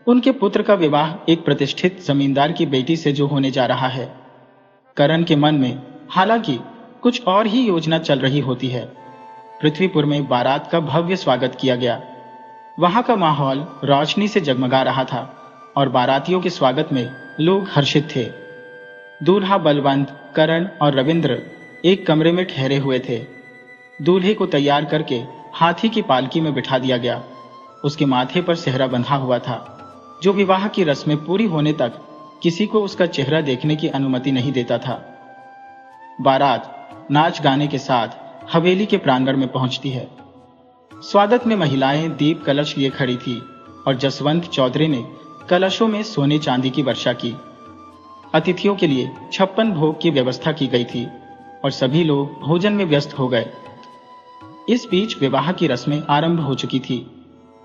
Speaker 1: उनके पुत्र का विवाह एक प्रतिष्ठित जमींदार की बेटी से जो होने जा रहा है। करण के मन में हालांकि कुछ और ही योजना चल रही होती है। पृथ्वीपुर में बारात का भव्य स्वागत किया गया। वहां का माहौल रोशनी से जगमगा रहा था और बारातियों के स्वागत में लोग हर्षित थे। दूल्हा बलवंत, करण और रविंद्र एक कमरे में ठहरे हुए थे। दूल्हे को तैयार करके हाथी की पालकी में बिठा दिया गया। उसके माथे पर सेहरा बंधा हुआ था, जो विवाह की रस्में पूरी होने तक किसी को उसका चेहरा देखने की अनुमति नहीं देता था। बारात नाच गाने के साथ हवेली के प्रांगण में पहुंचती है। स्वागत में महिलाएं दीप कलश लिए खड़ी थी और जसवंत चौधरी ने कलशों में सोने चांदी की वर्षा की। अतिथियों के लिए 56 भोग की व्यवस्था की गई थी और सभी लोग भोजन में व्यस्त हो गए। इस बीच विवाह की रस्में आरंभ हो चुकी थी।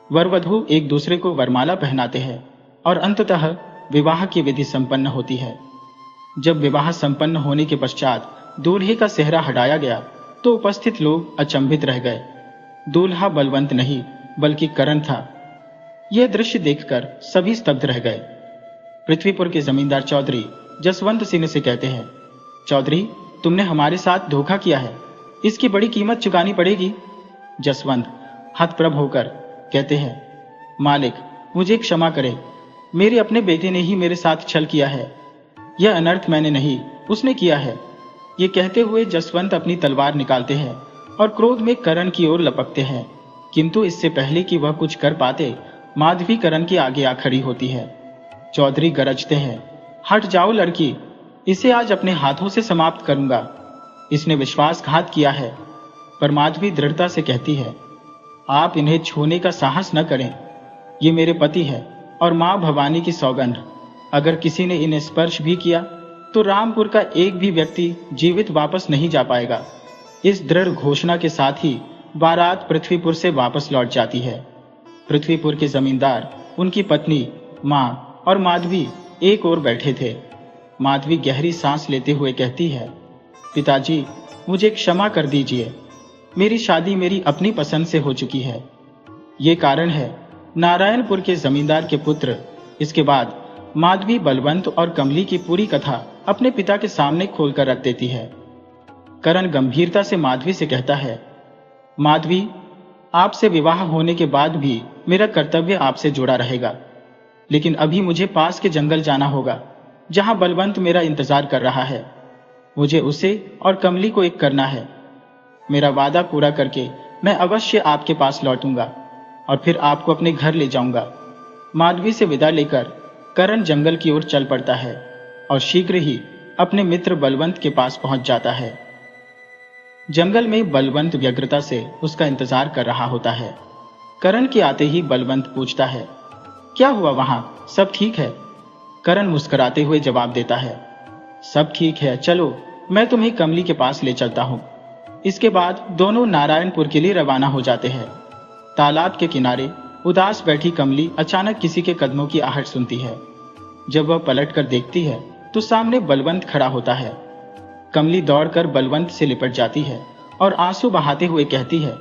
Speaker 1: वर वधू एक दूसरे को वरमाला पहनाते हैं और अंततः विवाह की विधि संपन्न होती है। जब विवाह संपन्न होने के पश्चात दूल्हे का सेहरा हटाया गया तो उपस्थित लोग अचंभित रह गए। दूल्हा बलवंत नहीं बल्कि करण था। यह दृश्य देखकर सभी स्तब्ध रह गए। पृथ्वीपुर के जमींदार चौधरी जसवंत सिंह से कहते हैं, चौधरी तुमने हमारे साथ धोखा किया है, इसकी बड़ी कीमत चुकानी पड़ेगी। जसवंत हतप्रभ होकर कहते हैं, मालिक मुझे क्षमा करें, मेरे अपने बेटे ने ही मेरे साथ छल किया है। यह अनर्थ मैंने नहीं, उसने किया है। ये कहते हुए जसवंत अपनी तलवार निकालते हैं और क्रोध में करण की ओर लपकते हैं, किंतु इससे पहले कि वह कुछ कर पाते माधवी करण के आगे आ खड़ी होती है। चौधरी गरजते हैं, हट जाओ लड़की, इसे आज अपने हाथों से समाप्त करूंगा। इसने विश्वासघात किया है। पर माधवी दृढ़ता से कहती है, आप इन्हें छूने का साहस न करें। ये मेरे पति है और मां भवानी की सौगंध, अगर किसी ने इन्हें स्पर्श भी किया तो रामपुर का एक भी व्यक्ति जीवित वापस नहीं जा पाएगा। इस दृढ़ घोषणा के साथ ही बारात पृथ्वीपुर से वापस लौट जाती है। पृथ्वीपुर के जमींदार, उनकी पत्नी, मां और माधवी एक ओर बैठे थे। माधवी गहरी सांस लेते हुए कहती है, पिताजी मुझे क्षमा कर दीजिए, मेरी शादी मेरी अपनी पसंद से हो चुकी है। ये कारण है नारायणपुर के जमींदार के पुत्र। इसके बाद माधवी बलवंत और कमली की पूरी कथा अपने पिता के सामने खोलकर रख देती है। करण गंभीरता से माधवी से कहता है, माधवी आपसे विवाह होने के बाद भी मेरा कर्तव्य आपसे जुड़ा रहेगा, लेकिन अभी मुझे पास के जंगल जाना होगा जहां बलवंत मेरा इंतजार कर रहा है। मुझे उसे और कमली को एक करना है। मेरा वादा पूरा करके मैं अवश्य आपके पास लौटूंगा और फिर आपको अपने घर ले जाऊंगा। माधवी से विदा लेकर करण जंगल की ओर चल पड़ता है और शीघ्र ही अपने मित्र बलवंत के पास पहुंच जाता है। जंगल में बलवंत व्यग्रता से उसका इंतजार कर रहा होता है। करण के आते ही बलवंत पूछता है, क्या हुआ वहां, सब ठीक है? करण मुस्कुराते हुए जवाब देता है, सब ठीक है, चलो मैं तुम्हें कमली के पास ले चलता हूं। इसके बाद दोनों नारायणपुर के लिए रवाना हो जाते हैं। तालाब के किनारे उदास बैठी कमली अचानक किसी के कदमों की आहट सुनती है। जब वह पलटकर देखती है तो सामने बलवंत खड़ा होता है। कमली दौड़कर बलवंत से लिपट जाती है और आंसू बहाते हुए कहती है,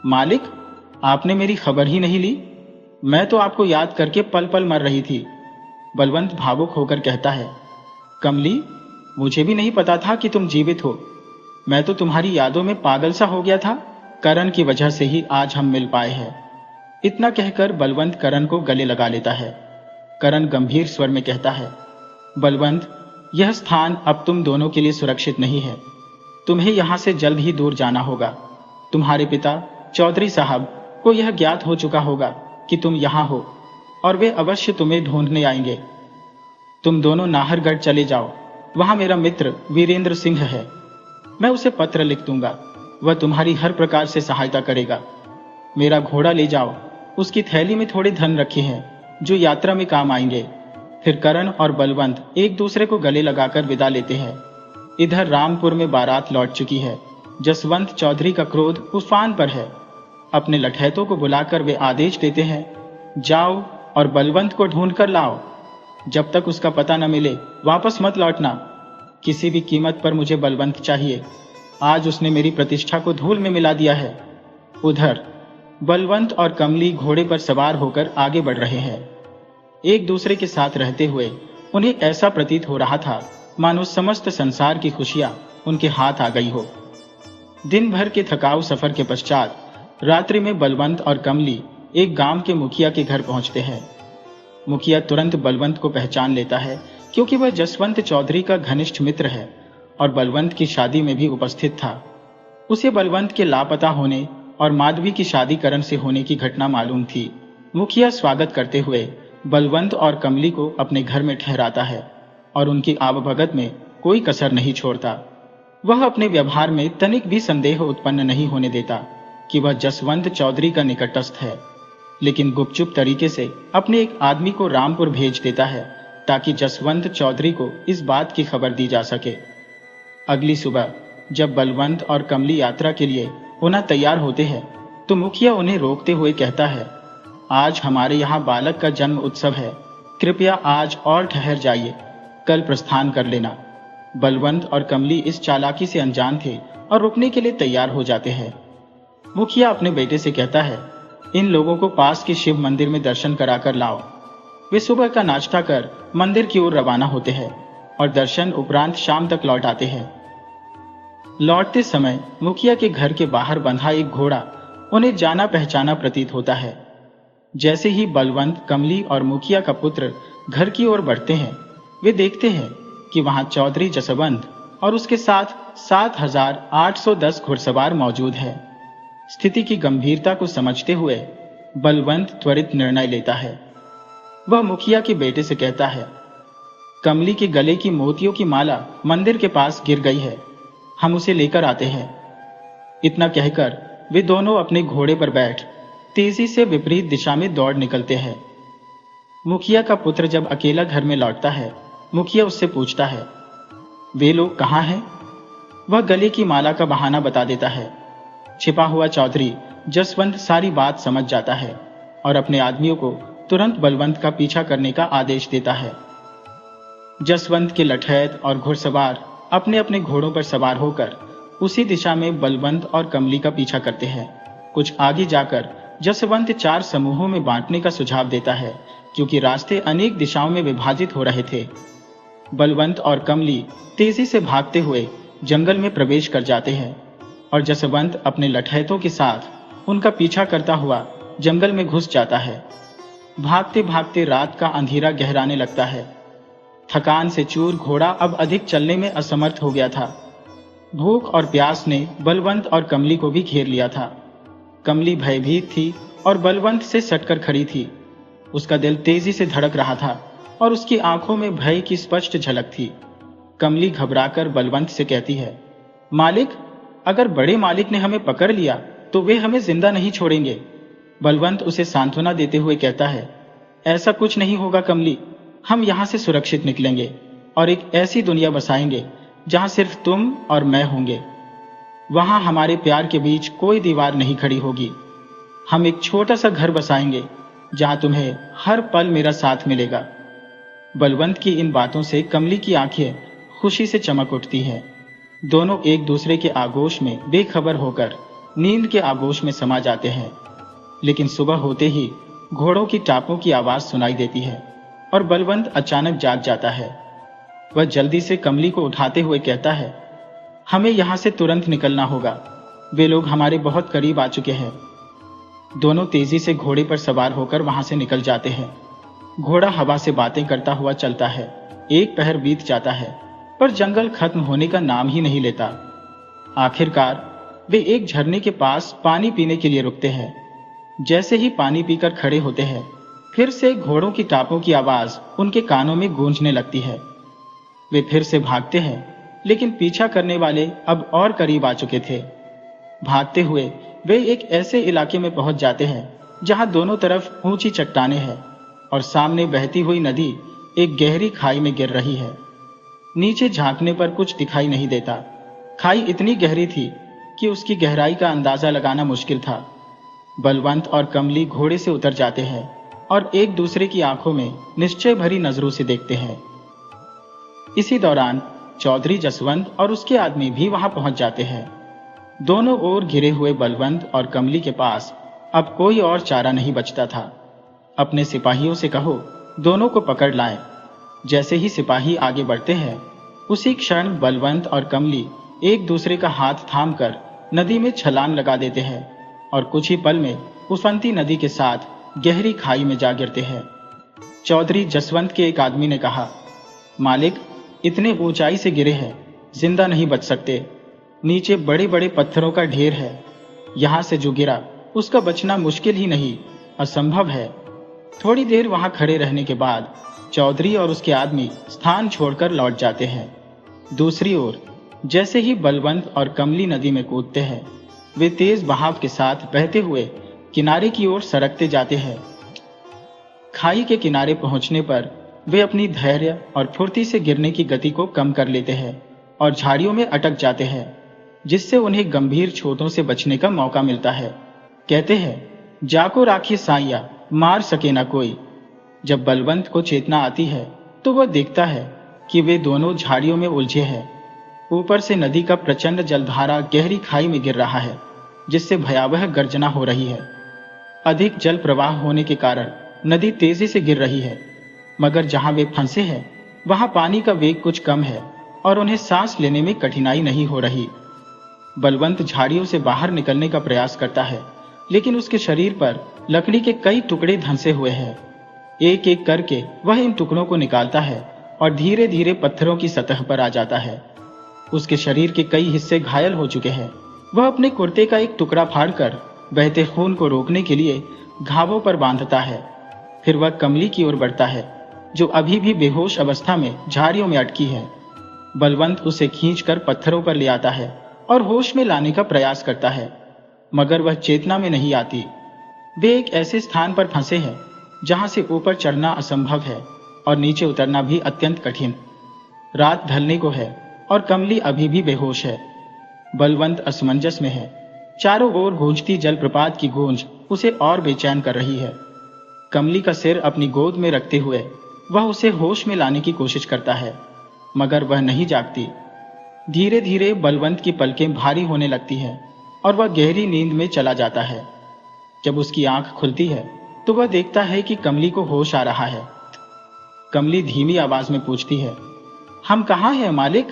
Speaker 1: मालिक, आपने मेरी खबर ही नहीं ली। मैं तो आपको याद करके पल पल मर रही थी। बलवंत भावुक होकर कहता है, कमली, मुझे भी नहीं पता था कि तुम जीवित हो। मैं तो तुम्हारी यादों में पागल सा हो गया था। करण की वजह से ही आज हम मिल पाए हैं। इतना कहकर बलवंत करण को गले लगा लेता है। करण गंभीर स्वर में कहता है, बलवंत, यह स्थान अब तुम दोनों के लिए सुरक्षित नहीं है। तुम्हें यहां से जल्द ही दूर जाना होगा। तुम्हारे पिता चौधरी साहब को यह ज्ञात हो चुका होगा कि तुम यहां हो और वे अवश्य तुम्हें ढूंढने आएंगे। तुम दोनों नाहरगढ़ चले जाओ। वहां मेरा मित्र वीरेंद्र सिंह है। मैं उसे पत्र लिख दूंगा। वह तुम्हारी हर प्रकार से सहायता करेगा। मेरा घोड़ा ले जाओ। उसकी थैली में थोड़े धन रखे हैं जो यात्रा में काम आएंगे। फिर करण और बलवंत एक दूसरे को गले लगाकर विदा लेते हैं। इधर रामपुर में बारात लौट चुकी है। जसवंत चौधरी का क्रोध उफान पर है। अपने लठैतों को बुलाकर वे आदेश देते हैं, जाओ और बलवंत को ढूंढ कर लाओ। जब तक उसका पता न मिले वापस मत लौटना। किसी भी कीमत पर मुझे बलवंत चाहिए। आज उसने मेरी प्रतिष्ठा को धूल में मिला दिया है। उधर बलवंत और कमली घोड़े पर सवार होकर आगे बढ़ रहे हैं। एक दूसरे के साथ रहते हुए उन्हें ऐसा प्रतीत हो रहा था मानो समस्त संसार की खुशियां उनके हाथ आ गई हो। दिन भर के थकाऊ सफर के पश्चात रात्रि में बलवंत और कमली एक गांव के मुखिया के घर पहुंचते हैं। मुखिया तुरंत बलवंत को पहचान लेता है क्योंकि वह जसवंत चौधरी का घनिष्ठ मित्र है और बलवंत की शादी में भी उपस्थित था। उसे बलवंत के लापता होने और माधवी की शादी करण से होने की घटना मालूम थी। मुखिया स्वागत करते हुए बलवंत और कमली को अपने घर में ठहराता है और उनकी आवभगत में कोई कसर नहीं छोड़ता। वह अपने व्यवहार में तनिक भी संदेह उत्पन्न नहीं होने देता कि वह जसवंत चौधरी का निकटस्थ है, लेकिन गुपचुप तरीके से अपने एक आदमी को रामपुर भेज देता है ताकि जसवंत चौधरी को इस बात की खबर दी जा सके। अगली सुबह जब बलवंत और कमली यात्रा के लिए पुनः तैयार होते हैं तो मुखिया उन्हें रोकते हुए कहता है, आज हमारे यहाँ बालक का जन्म उत्सव है। कृपया आज और ठहर जाइए, कल प्रस्थान कर लेना। बलवंत और कमली इस चालाकी से अनजान थे और रुकने के लिए तैयार हो जाते हैं। मुखिया अपने बेटे से कहता है, इन लोगों को पास के शिव मंदिर में दर्शन कराकर लाओ। वे सुबह का नाश्ता कर मंदिर की ओर रवाना होते हैं और दर्शन उपरांत शाम तक लौट आते हैं। लौटते समय मुखिया के घर के बाहर बंधा एक घोड़ा उन्हें जाना पहचाना प्रतीत होता है। जैसे ही बलवंत, कमली और मुखिया का पुत्र घर की ओर बढ़ते हैं, वे देखते हैं कि वहां चौधरी जसवंत और उसके साथ 7,810 घुड़सवार मौजूद है। स्थिति की गंभीरता को समझते हुए बलवंत त्वरित निर्णय लेता है। वह मुखिया के बेटे से कहता है, कमली के गले की मोतियों की माला मंदिर के पास गिर गई है, हम उसे लेकर आते हैं। इतना कहकर वे दोनों अपने घोड़े पर बैठ तेजी से विपरीत दिशा में दौड़ निकलते हैं। मुखिया का पुत्र जब अकेला घर में लौटता है, मुखिया उससे पूछता है, वे लोग कहाँ हैं? वह गले की माला का बहाना बता देता है। छिपा हुआ चौधरी जसवंत सारी बात समझ जाता है और अपने आदमियों को तुरंत बलवंत का पीछा करने का आदेश देता है। जसवंत के लठैत और घुड़सवार अपने अपने घोड़ों पर सवार होकर उसी दिशा में बलवंत और कमली का पीछा करते हैं। कुछ आगे जाकर जसवंत 4 समूहों में बांटने का सुझाव देता है क्योंकि रास्ते अनेक दिशाओं में विभाजित हो रहे थे। बलवंत और कमली तेजी से भागते हुए जंगल में प्रवेश कर जाते हैं और जसवंत अपने लठैतों के साथ उनका पीछा करता हुआ जंगल में घुस जाता है। भागते भागते रात का अंधेरा गहराने लगता है। थकान से चूर घोड़ा अब अधिक चलने में असमर्थ हो गया था। भूख और प्यास ने बलवंत और कमली को भी घेर लिया था। कमली भयभीत थी और बलवंत से सटकर खड़ी थी। उसका दिल तेजी से धड़क रहा था और उसकी आंखों में भय की स्पष्ट झलक थी। कमली घबराकर बलवंत से कहती है, मालिक, अगर बड़े मालिक ने हमें पकड़ लिया तो वे हमें जिंदा नहीं छोड़ेंगे। बलवंत उसे सांत्वना देते हुए कहता है, ऐसा कुछ नहीं होगा कमली, हम यहाँ से सुरक्षित निकलेंगे और एक ऐसी दुनिया बसाएंगे जहाँ सिर्फ तुम और मैं होंगे। वहां हमारे प्यार के बीच कोई दीवार नहीं खड़ी होगी। हम एक छोटा सा घर बसाएंगे जहां तुम्हें हर पल मेरा साथ मिलेगा। बलवंत की इन बातों से कमली की आंखें खुशी से चमक उठती हैं। दोनों एक दूसरे के आगोश में बेखबर होकर नींद के आगोश में समा जाते हैं। लेकिन सुबह होते ही घोड़ों की टापों की आवाज सुनाई देती है और बलवंत अचानक जाग जाता है। वह जल्दी से कमली को उठाते हुए कहता है, हमें यहां से तुरंत निकलना होगा, वे लोग हमारे बहुत करीब आ चुके हैं। दोनों तेजी से घोड़े पर सवार होकर वहां से निकल जाते हैं। घोड़ा हवा से बातें करता हुआ चलता है। एक पहर बीत जाता है, पर जंगल खत्म होने का नाम ही नहीं लेता। आखिरकार वे एक झरने के पास पानी पीने के लिए रुकते हैं। जैसे ही पानी पीकर खड़े होते हैं, फिर से घोड़ों की टापों की आवाज उनके कानों में गूंजने लगती है। वे फिर से भागते हैं, लेकिन पीछा करने वाले अब और करीब आ चुके थे। भागते हुए वे एक ऐसे इलाके में पहुंच जाते हैं जहां दोनों तरफ ऊंची चट्टानें हैं और सामने बहती हुई नदी एक गहरी खाई में गिर रही है। नीचे झांकने पर कुछ दिखाई नहीं देता। खाई इतनी गहरी थी कि उसकी गहराई का अंदाजा लगाना मुश्किल था। बलवंत और कमली घोड़े से उतर जाते हैं और एक दूसरे की आंखों में निश्चय भरी नजरों से देखते हैं। इसी दौरान चौधरी जसवंत और उसके आदमी भी वहां पहुंच जाते हैं। दोनों ओर घिरे हुए बलवंत और कमली के पास अब कोई और चारा नहीं बचता था। अपने सिपाहियों से कहो, दोनों को पकड़ लाएं। जैसे ही सिपाही आगे बढ़ते हैं, उसी क्षण बलवंत और कमली एक दूसरे का हाथ थामकर नदी में छलांग लगा देते हैं और कुछ ही पल में उफनती नदी के साथ गहरी खाई में जा गिरते हैं। चौधरी जसवंत के एक आदमी ने कहा, मालिक, इतने ऊंचाई से गिरे हैं, जिंदा नहीं बच सकते। नीचे बड़े बड़े पत्थरों का ढेर है। यहां से जो गिरा उसका बचना मुश्किल ही नहीं, असंभव है। थोड़ी देर वहां खड़े रहने के बाद चौधरी और उसके आदमी स्थान छोड़कर लौट जाते हैं। दूसरी ओर जैसे ही बलवंत और कमली नदी में कूदते हैं, वे तेज बहाव के साथ बहते हुए किनारे की ओर सरकते जाते हैं। खाई के किनारे पहुंचने पर वे अपनी धैर्य और फुर्ती से गिरने की गति को कम कर लेते हैं और झाड़ियों में अटक जाते हैं, जिससे उन्हें गंभीर चोटों से बचने का मौका मिलता है। कहते हैं, जाको राखी साइया, मार सके ना कोई। जब बलवंत को चेतना आती है तो वह देखता है कि वे दोनों झाड़ियों में उलझे हैं। ऊपर से नदी का प्रचंड जलधारा गहरी खाई में गिर रहा है, जिससे भयावह गर्जना हो रही है। अधिक जल प्रवाह होने के कारण नदी तेजी से गिर रही है, मगर जहां वे फंसे हैं वहां पानी का वेग कुछ कम है और उन्हें सांस लेने में कठिनाई नहीं हो रही। बलवंत झाड़ियों से बाहर निकलने का प्रयास करता है, लेकिन उसके शरीर पर लकड़ी के कई टुकड़े धंसे हुए हैं। एक एक करके वह इन टुकड़ों को निकालता है और धीरे धीरे पत्थरों की सतह पर आ जाता है। उसके शरीर के कई हिस्से घायल हो चुके हैं। वह अपने कुर्ते का एक टुकड़ा फाड़कर बहते खून को रोकने के लिए घावों पर बांधता है। फिर वह कमली की ओर बढ़ता है, जो अभी भी बेहोश अवस्था में झाड़ियों में अटकी है। बलवंत उसे खींचकर पत्थरों पर ले आता है और होश में लाने का प्रयास करता है, मगर वह चेतना में नहीं आती। वे एक ऐसे स्थान पर फंसे हैं जहां से ऊपर चढ़ना असंभव है और नीचे उतरना भी अत्यंत कठिन। रात ढलने को है और कमली अभी भी बेहोश है। बलवंत असमंजस में है। चारों ओर गूंजती जलप्रपात की गूंज उसे और बेचैन कर रही है। कमली का सिर अपनी गोद में रखते हुए वह उसे होश में लाने की कोशिश करता है, मगर वह नहीं जागती। धीरे धीरे बलवंत की पलकें भारी होने लगती हैं और वह गहरी नींद में चला जाता है। जब उसकी आंख खुलती है तो वह देखता है कि कमली को होश आ रहा है। कमली धीमी आवाज में पूछती है, हम कहाँ हैं मालिक?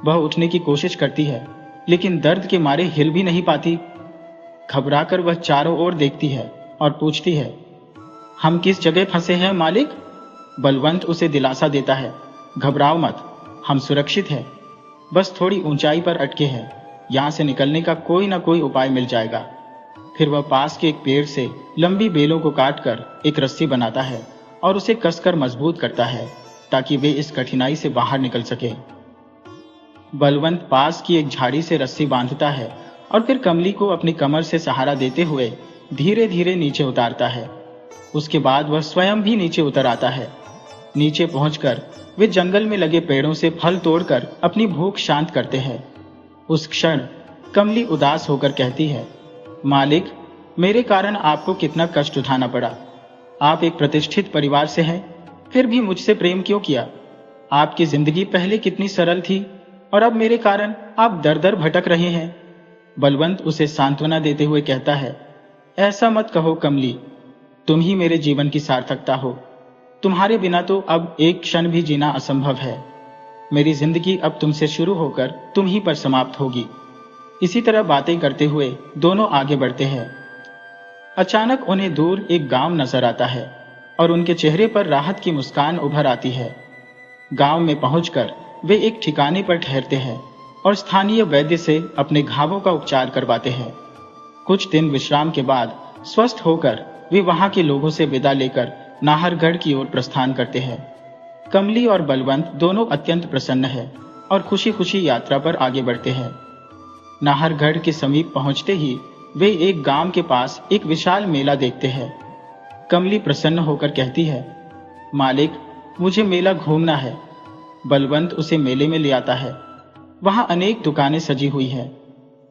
Speaker 1: वह उठने की कोशिश करती है, लेकिन दर्द के मारे हिल भी नहीं पाती। घबराकर वह चारों ओर देखती है और पूछती है, हम किस जगह फंसे हैं मालिक? बलवंत उसे दिलासा देता है, घबराओ मत, हम सुरक्षित हैं। बस थोड़ी ऊंचाई पर अटके हैं, यहां से निकलने का कोई ना कोई उपाय मिल जाएगा। फिर वह पास के एक पेड़ से लंबी बेलों को काटकर एक रस्सी बनाता है और उसे कसकर मजबूत करता है, ताकि वे इस कठिनाई से बाहर निकल सके। बलवंत पास की एक झाड़ी से रस्सी बांधता है और फिर कमली को अपनी कमर से सहारा देते हुए धीरे धीरे नीचे उतारता है। उसके बाद वह स्वयं भी नीचे उतर आता है। नीचे पहुंचकर वे जंगल में लगे पेड़ों से फल तोड़कर अपनी भूख शांत करते हैं। उस क्षण कमली उदास होकर कहती है, मालिक, मेरे कारण आपको कितना कष्ट उठाना पड़ा। आप एक प्रतिष्ठित परिवार से हैं, फिर भी मुझसे प्रेम क्यों किया? आपकी जिंदगी पहले कितनी सरल थी। और अब मेरे कारण आप दर दर भटक रहे हैं। बलवंत उसे सांत्वना देते हुए कहता है, ऐसा मत कहो कमली, तुम ही मेरे जीवन की सार्थकता हो। तुम्हारे बिना तो अब एक क्षण भी जीना असंभव है। मेरी जिंदगी अब तुमसे शुरू होकर तुम ही पर समाप्त होगी। इसी तरह बातें करते हुए दोनों आगे बढ़ते हैं। अचानक उन्हें दूर एक गांव नजर आता है और उनके चेहरे पर राहत की मुस्कान उभर आती है। गांव में पहुंचकर वे एक ठिकाने पर ठहरते हैं और स्थानीय वैद्य से अपने घावों का उपचार करवाते हैं। कुछ दिन विश्राम के बाद स्वस्थ होकर वे वहां के लोगों से विदा लेकर नाहरगढ़ की ओर प्रस्थान करते हैं। कमली और बलवंत दोनों अत्यंत प्रसन्न हैं और खुशी खुशी यात्रा पर आगे बढ़ते हैं। नाहरगढ़ के समीप पहुंचते ही वे एक गांव के पास एक विशाल मेला देखते हैं। कमली प्रसन्न होकर कहती है, मालिक, मुझे मेला घूमना है। बलवंत उसे मेले में ले आता है। वहां अनेक दुकानें सजी हुई हैं।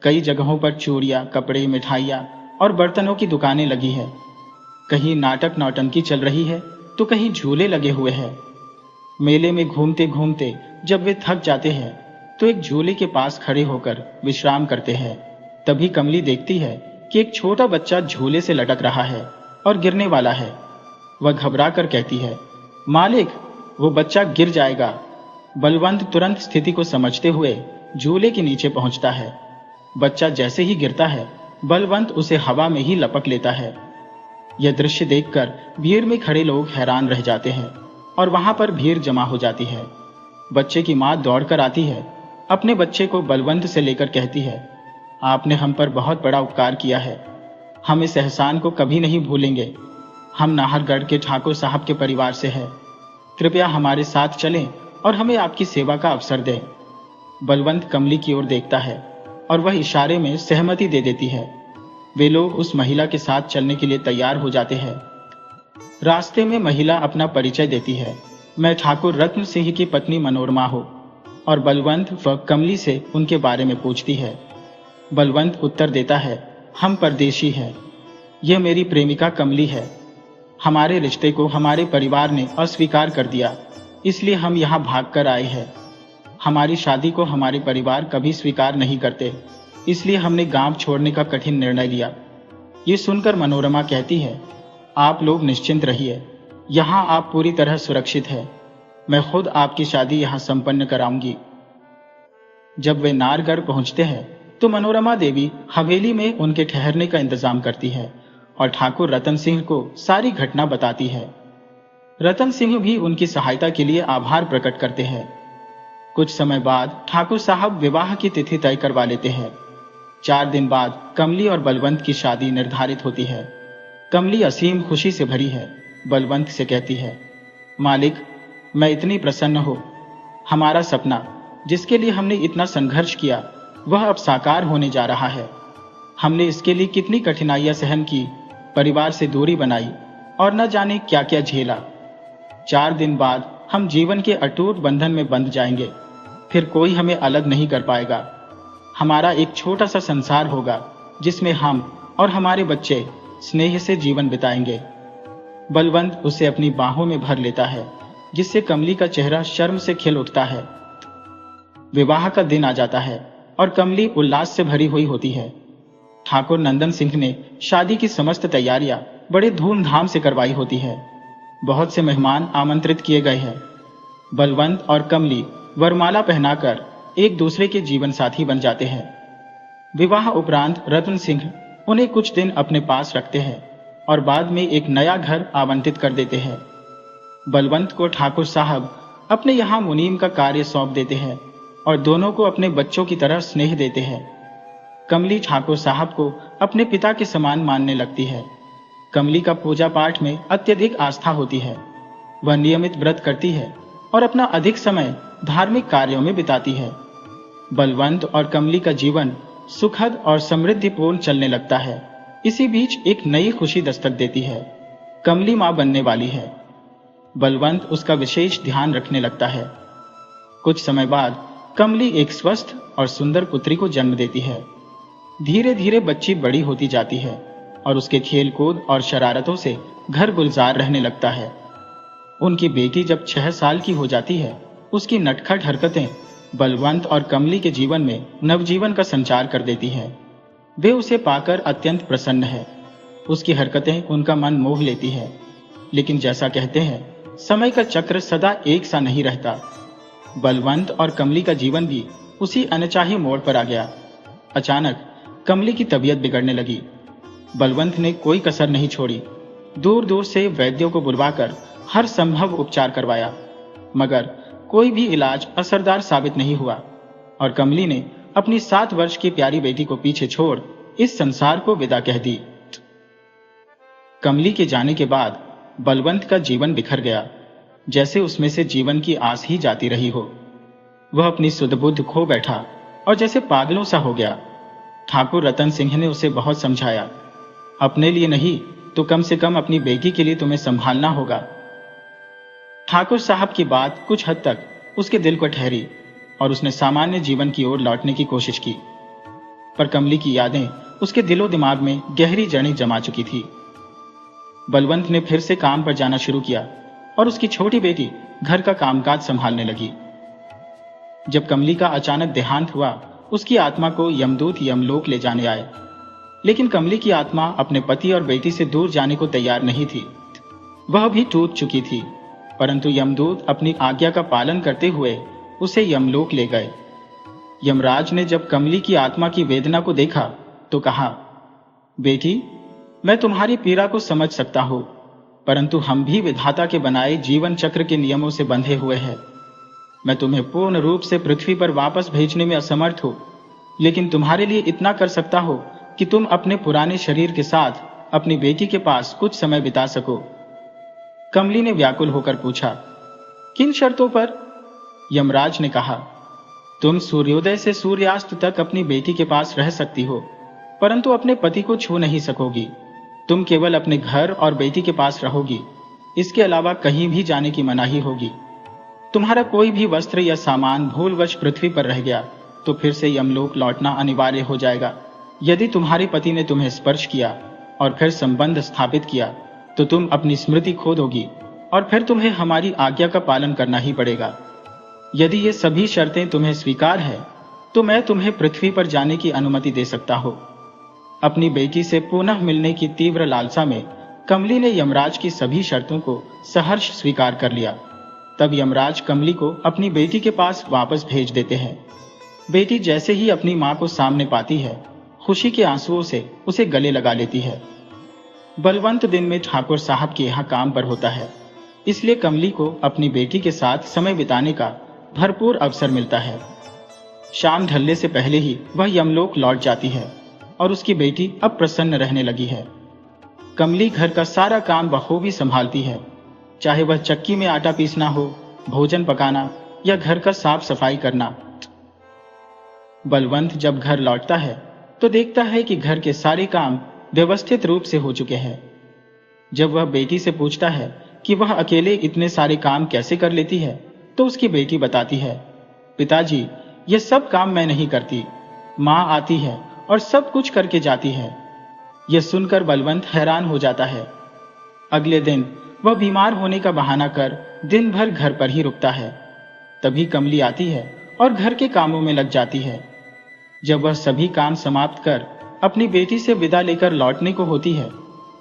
Speaker 1: कई जगहों पर चूड़ियां, कपड़े, मिठाइयां और बर्तनों की दुकानें लगी हैं। कहीं नाटक नौटंकी चल रही है तो कहीं झूले लगे हुए हैं। मेले में घूमते घूमते जब वे थक जाते हैं तो एक झूले के पास खड़े होकर विश्राम करते हैं। तभी कमली देखती है कि एक छोटा बच्चा झूले से लटक रहा है और गिरने वाला है। वह घबरा कर कहती है, मालिक, वो बच्चा गिर जाएगा। बलवंत तुरंत स्थिति को समझते हुए झूले के नीचे पहुंचता है। बच्चा जैसे ही गिरता है, बलवंत उसे हवा में ही लपक लेता है। यह दृश्य देखकर भीड़ में खड़े लोग हैरान रह जाते हैं और वहां पर भीड़ जमा हो जाती है। बच्चे की मां दौड़कर आती है, अपने बच्चे को बलवंत से लेकर कहती है, आपने हम पर बहुत बड़ा उपकार किया है। हम इस एहसान को कभी नहीं भूलेंगे। हम नाहरगढ़ के ठाकुर साहब के परिवार से हैं। कृपया हमारे साथ चलें और हमें आपकी सेवा का अवसर दें। बलवंत कमली की ओर देखता है और वह इशारे में सहमति दे देती है। वे लोग उस महिला के साथ चलने के लिए तैयार हो जाते हैं। रास्ते में महिला अपना परिचय देती है, मैं ठाकुर रत्न सिंह की पत्नी मनोरमा हूं। और बलवंत व कमली से उनके बारे में पूछती है। बलवंत उत्तर देता है, हम परदेशी हैं। यह मेरी प्रेमिका कमली है। हमारे रिश्ते को हमारे परिवार ने अस्वीकार कर दिया, इसलिए हम यहाँ भागकर आए हैं। हमारी शादी को हमारे परिवार कभी स्वीकार नहीं करते, इसलिए हमने गांव छोड़ने का कठिन निर्णय लिया। ये सुनकर मनोरमा कहती है, आप लोग निश्चिंत रहिए, यहाँ आप पूरी तरह सुरक्षित हैं। मैं खुद आपकी शादी यहाँ संपन्न कराऊंगी। जब वे नाहरगढ़ पहुंचते हैं तो मनोरमा देवी हवेली में उनके ठहरने का इंतजाम करती है और ठाकुर रतन सिंह को सारी घटना बताती है। रतन सिंह भी उनकी सहायता के लिए आभार प्रकट करते हैं। कुछ समय बाद ठाकुर साहब विवाह की तिथि तय करवा लेते हैं। 4 दिन बाद कमली और बलवंत की शादी निर्धारित होती है। कमली असीम खुशी से भरी है। बलवंत से कहती है, मालिक, मैं इतनी प्रसन्न हूं। हमारा सपना, जिसके लिए हमने इतना संघर्ष किया, वह अब साकार होने जा रहा है। हमने इसके लिए कितनी कठिनाइयां सहन की, परिवार से दूरी बनाई और न जाने क्या क्या झेला। 4 दिन बाद हम जीवन के अटूट बंधन में बंध जाएंगे। फिर कोई हमें अलग नहीं कर पाएगा। हमारा एक छोटा सा संसार होगा जिसमें हम और हमारे बच्चे स्नेह से जीवन बिताएंगे। बलवंत उसे अपनी बाहों में भर लेता है, जिससे कमली का चेहरा शर्म से खिल उठता है। विवाह का दिन आ जाता है और कमली उल्लास से भरी हुई होती है। ठाकुर नंदन सिंह ने शादी की समस्त तैयारियां बड़े धूमधाम से करवाई होती है। बहुत से मेहमान आमंत्रित किए गए हैं। बलवंत और कमली वरमाला पहनाकर एक दूसरे के जीवन साथी बन जाते हैं। विवाह उपरांत रतन सिंह उन्हें कुछ दिन अपने पास रखते हैं और बाद में एक नया घर आवंटित कर देते हैं। बलवंत को ठाकुर साहब अपने यहाँ मुनीम का कार्य सौंप देते हैं और दोनों को अपने बच्चों की तरह स्नेह देते हैं। कमली ठाकुर साहब को अपने पिता के समान मानने लगती है। कमली का पूजा पाठ में अत्यधिक आस्था होती है। वह नियमित व्रत करती है और अपना अधिक समय धार्मिक कार्यों में बिताती है। बलवंत और कमली का जीवन सुखद और समृद्धिपूर्ण चलने लगता है। इसी बीच एक नई खुशी दस्तक देती है। कमली मां बनने वाली है। बलवंत उसका विशेष ध्यान रखने लगता है। कुछ समय बाद कमली एक स्वस्थ और सुंदर पुत्री को जन्म देती है। धीरे धीरे बच्ची बड़ी होती जाती है और उसके खेलकूद और शरारतों से घर गुलजार रहने लगता है। उनकी बेटी जब 6 साल की हो जाती है, उसकी नटखट हरकतें बलवंत और कमली के जीवन में नवजीवन का संचार कर देती है। वे उसे पाकर अत्यंत प्रसन्न है। उसकी हरकतें उनका मन मोह लेती है। लेकिन जैसा कहते हैं, समय का चक्र सदा एक सा नहीं रहता। बलवंत और कमली का जीवन भी उसी अनचाहे मोड़ पर आ गया। अचानक कमली की तबीयत बिगड़ने लगी। बलवंत ने कोई कसर नहीं छोड़ी। दूर दूर से वैद्यों को बुलवाकर हर संभव उपचार करवाया, मगर कोई भी इलाज असरदार साबित नहीं हुआ और कमली ने अपनी 7 वर्ष की प्यारी बेटी को पीछे छोड़ इस संसार को विदा कह दी। कमली के जाने के बाद बलवंत का जीवन बिखर गया, जैसे उसमें से जीवन की आस ही जाती रही हो। वह अपनी सुध बुद्ध खो बैठा और जैसे पागलों सा हो गया। ठाकुर रतन सिंह ने उसे बहुत समझाया, अपने लिए नहीं तो कम से कम अपनी बेटी के लिए तुम्हें संभालना होगा। ठाकुर साहब की बात कुछ हद तक उसके दिल को ठहरी और उसने सामान्य जीवन की ओर लौटने की कोशिश की। पर कमली की यादें उसके दिलो दिमाग में गहरी जड़ें जमा चुकी थी। बलवंत ने फिर से काम पर जाना शुरू किया और उसकी छोटी बेटी घर का कामकाज संभालने लगी। जब कमली का अचानक देहांत हुआ, उसकी आत्मा को यमदूत यमलोक ले जाने आए। लेकिन कमली की आत्मा अपने पति और बेटी से दूर जाने को तैयार नहीं थी। वह भी टूट चुकी थी, परंतु यमदूत अपनी आज्ञा का पालन करते हुए उसे यमलोक ले गए। यमराज ने जब कमली की आत्मा की वेदना को देखा तो कहा, बेटी, मैं तुम्हारी पीड़ा को समझ सकता हूं, परंतु हम भी विधाता के बनाए जीवन चक्र के नियमों से बंधे हुए हैं। मैं तुम्हें पूर्ण रूप से पृथ्वी पर वापस भेजने में असमर्थ हूं, लेकिन तुम्हारे लिए इतना कर सकता हूं कि तुम अपने पुराने शरीर के साथ अपनी बेटी के पास कुछ समय बिता सको। कमली ने व्याकुल होकर पूछा, किन शर्तों पर? यमराज ने कहा, तुम सूर्योदय से सूर्यास्त तक अपनी बेटी के पास रह सकती हो, परंतु अपने पति को छू नहीं सकोगी। तुम केवल अपने घर और बेटी के पास रहोगी, इसके अलावा कहीं भी जाने की मनाही होगी। तुम्हारा कोई भी वस्त्र या सामान भूलवश पृथ्वी पर रह गया तो फिर से यमलोक लौटना अनिवार्य हो जाएगा। यदि तुम्हारे पति ने तुम्हें स्पर्श किया और फिर संबंध स्थापित किया तो तुम अपनी स्मृति खो दोगी और फिर तुम्हें हमारी आज्ञा का पालन करना ही पड़ेगा। यदि ये सभी शर्तें तुम्हें स्वीकार है तो मैं तुम्हें पृथ्वी पर जाने की अनुमति दे सकता हूं। अपनी बेटी से पुनः मिलने की तीव्र लालसा में कमली ने यमराज की सभी शर्तों को सहर्ष स्वीकार कर लिया। तब यमराज कमली को अपनी बेटी के पास वापस भेज देते हैं। बेटी जैसे ही अपनी मां को सामने पाती है, खुशी के आंसुओं से उसे गले लगा लेती है। बलवंत दिन में ठाकुर साहब के यहाँ काम पर होता है, इसलिए कमली को अपनी बेटी के साथ समय बिताने का भरपूर अवसर मिलता है। शाम ढलने से पहले ही वह यमलोक लौट जाती है और उसकी बेटी अब प्रसन्न रहने लगी है। कमली घर का सारा काम बखूबी संभालती है, चाहे वह चक्की में आटा पीसना हो, भोजन पकाना या घर का साफ सफाई करना। बलवंत जब घर लौटता है तो देखता है कि घर के सारे काम व्यवस्थित रूप से हो चुके हैं। जब वह बेटी से पूछता है कि वह अकेले इतने सारे काम कैसे कर लेती है, तो उसकी बेटी बताती है, पिताजी, यह सब काम मैं नहीं करती, माँ आती है और सब कुछ करके जाती है। यह सुनकर बलवंत हैरान हो जाता है। अगले दिन वह बीमार होने का बहाना कर दिन भर घर पर ही रुकता है। तभी कमली आती है और घर के कामों में लग जाती है। जब वह सभी काम समाप्त कर अपनी बेटी से विदा लेकर लौटने को होती है,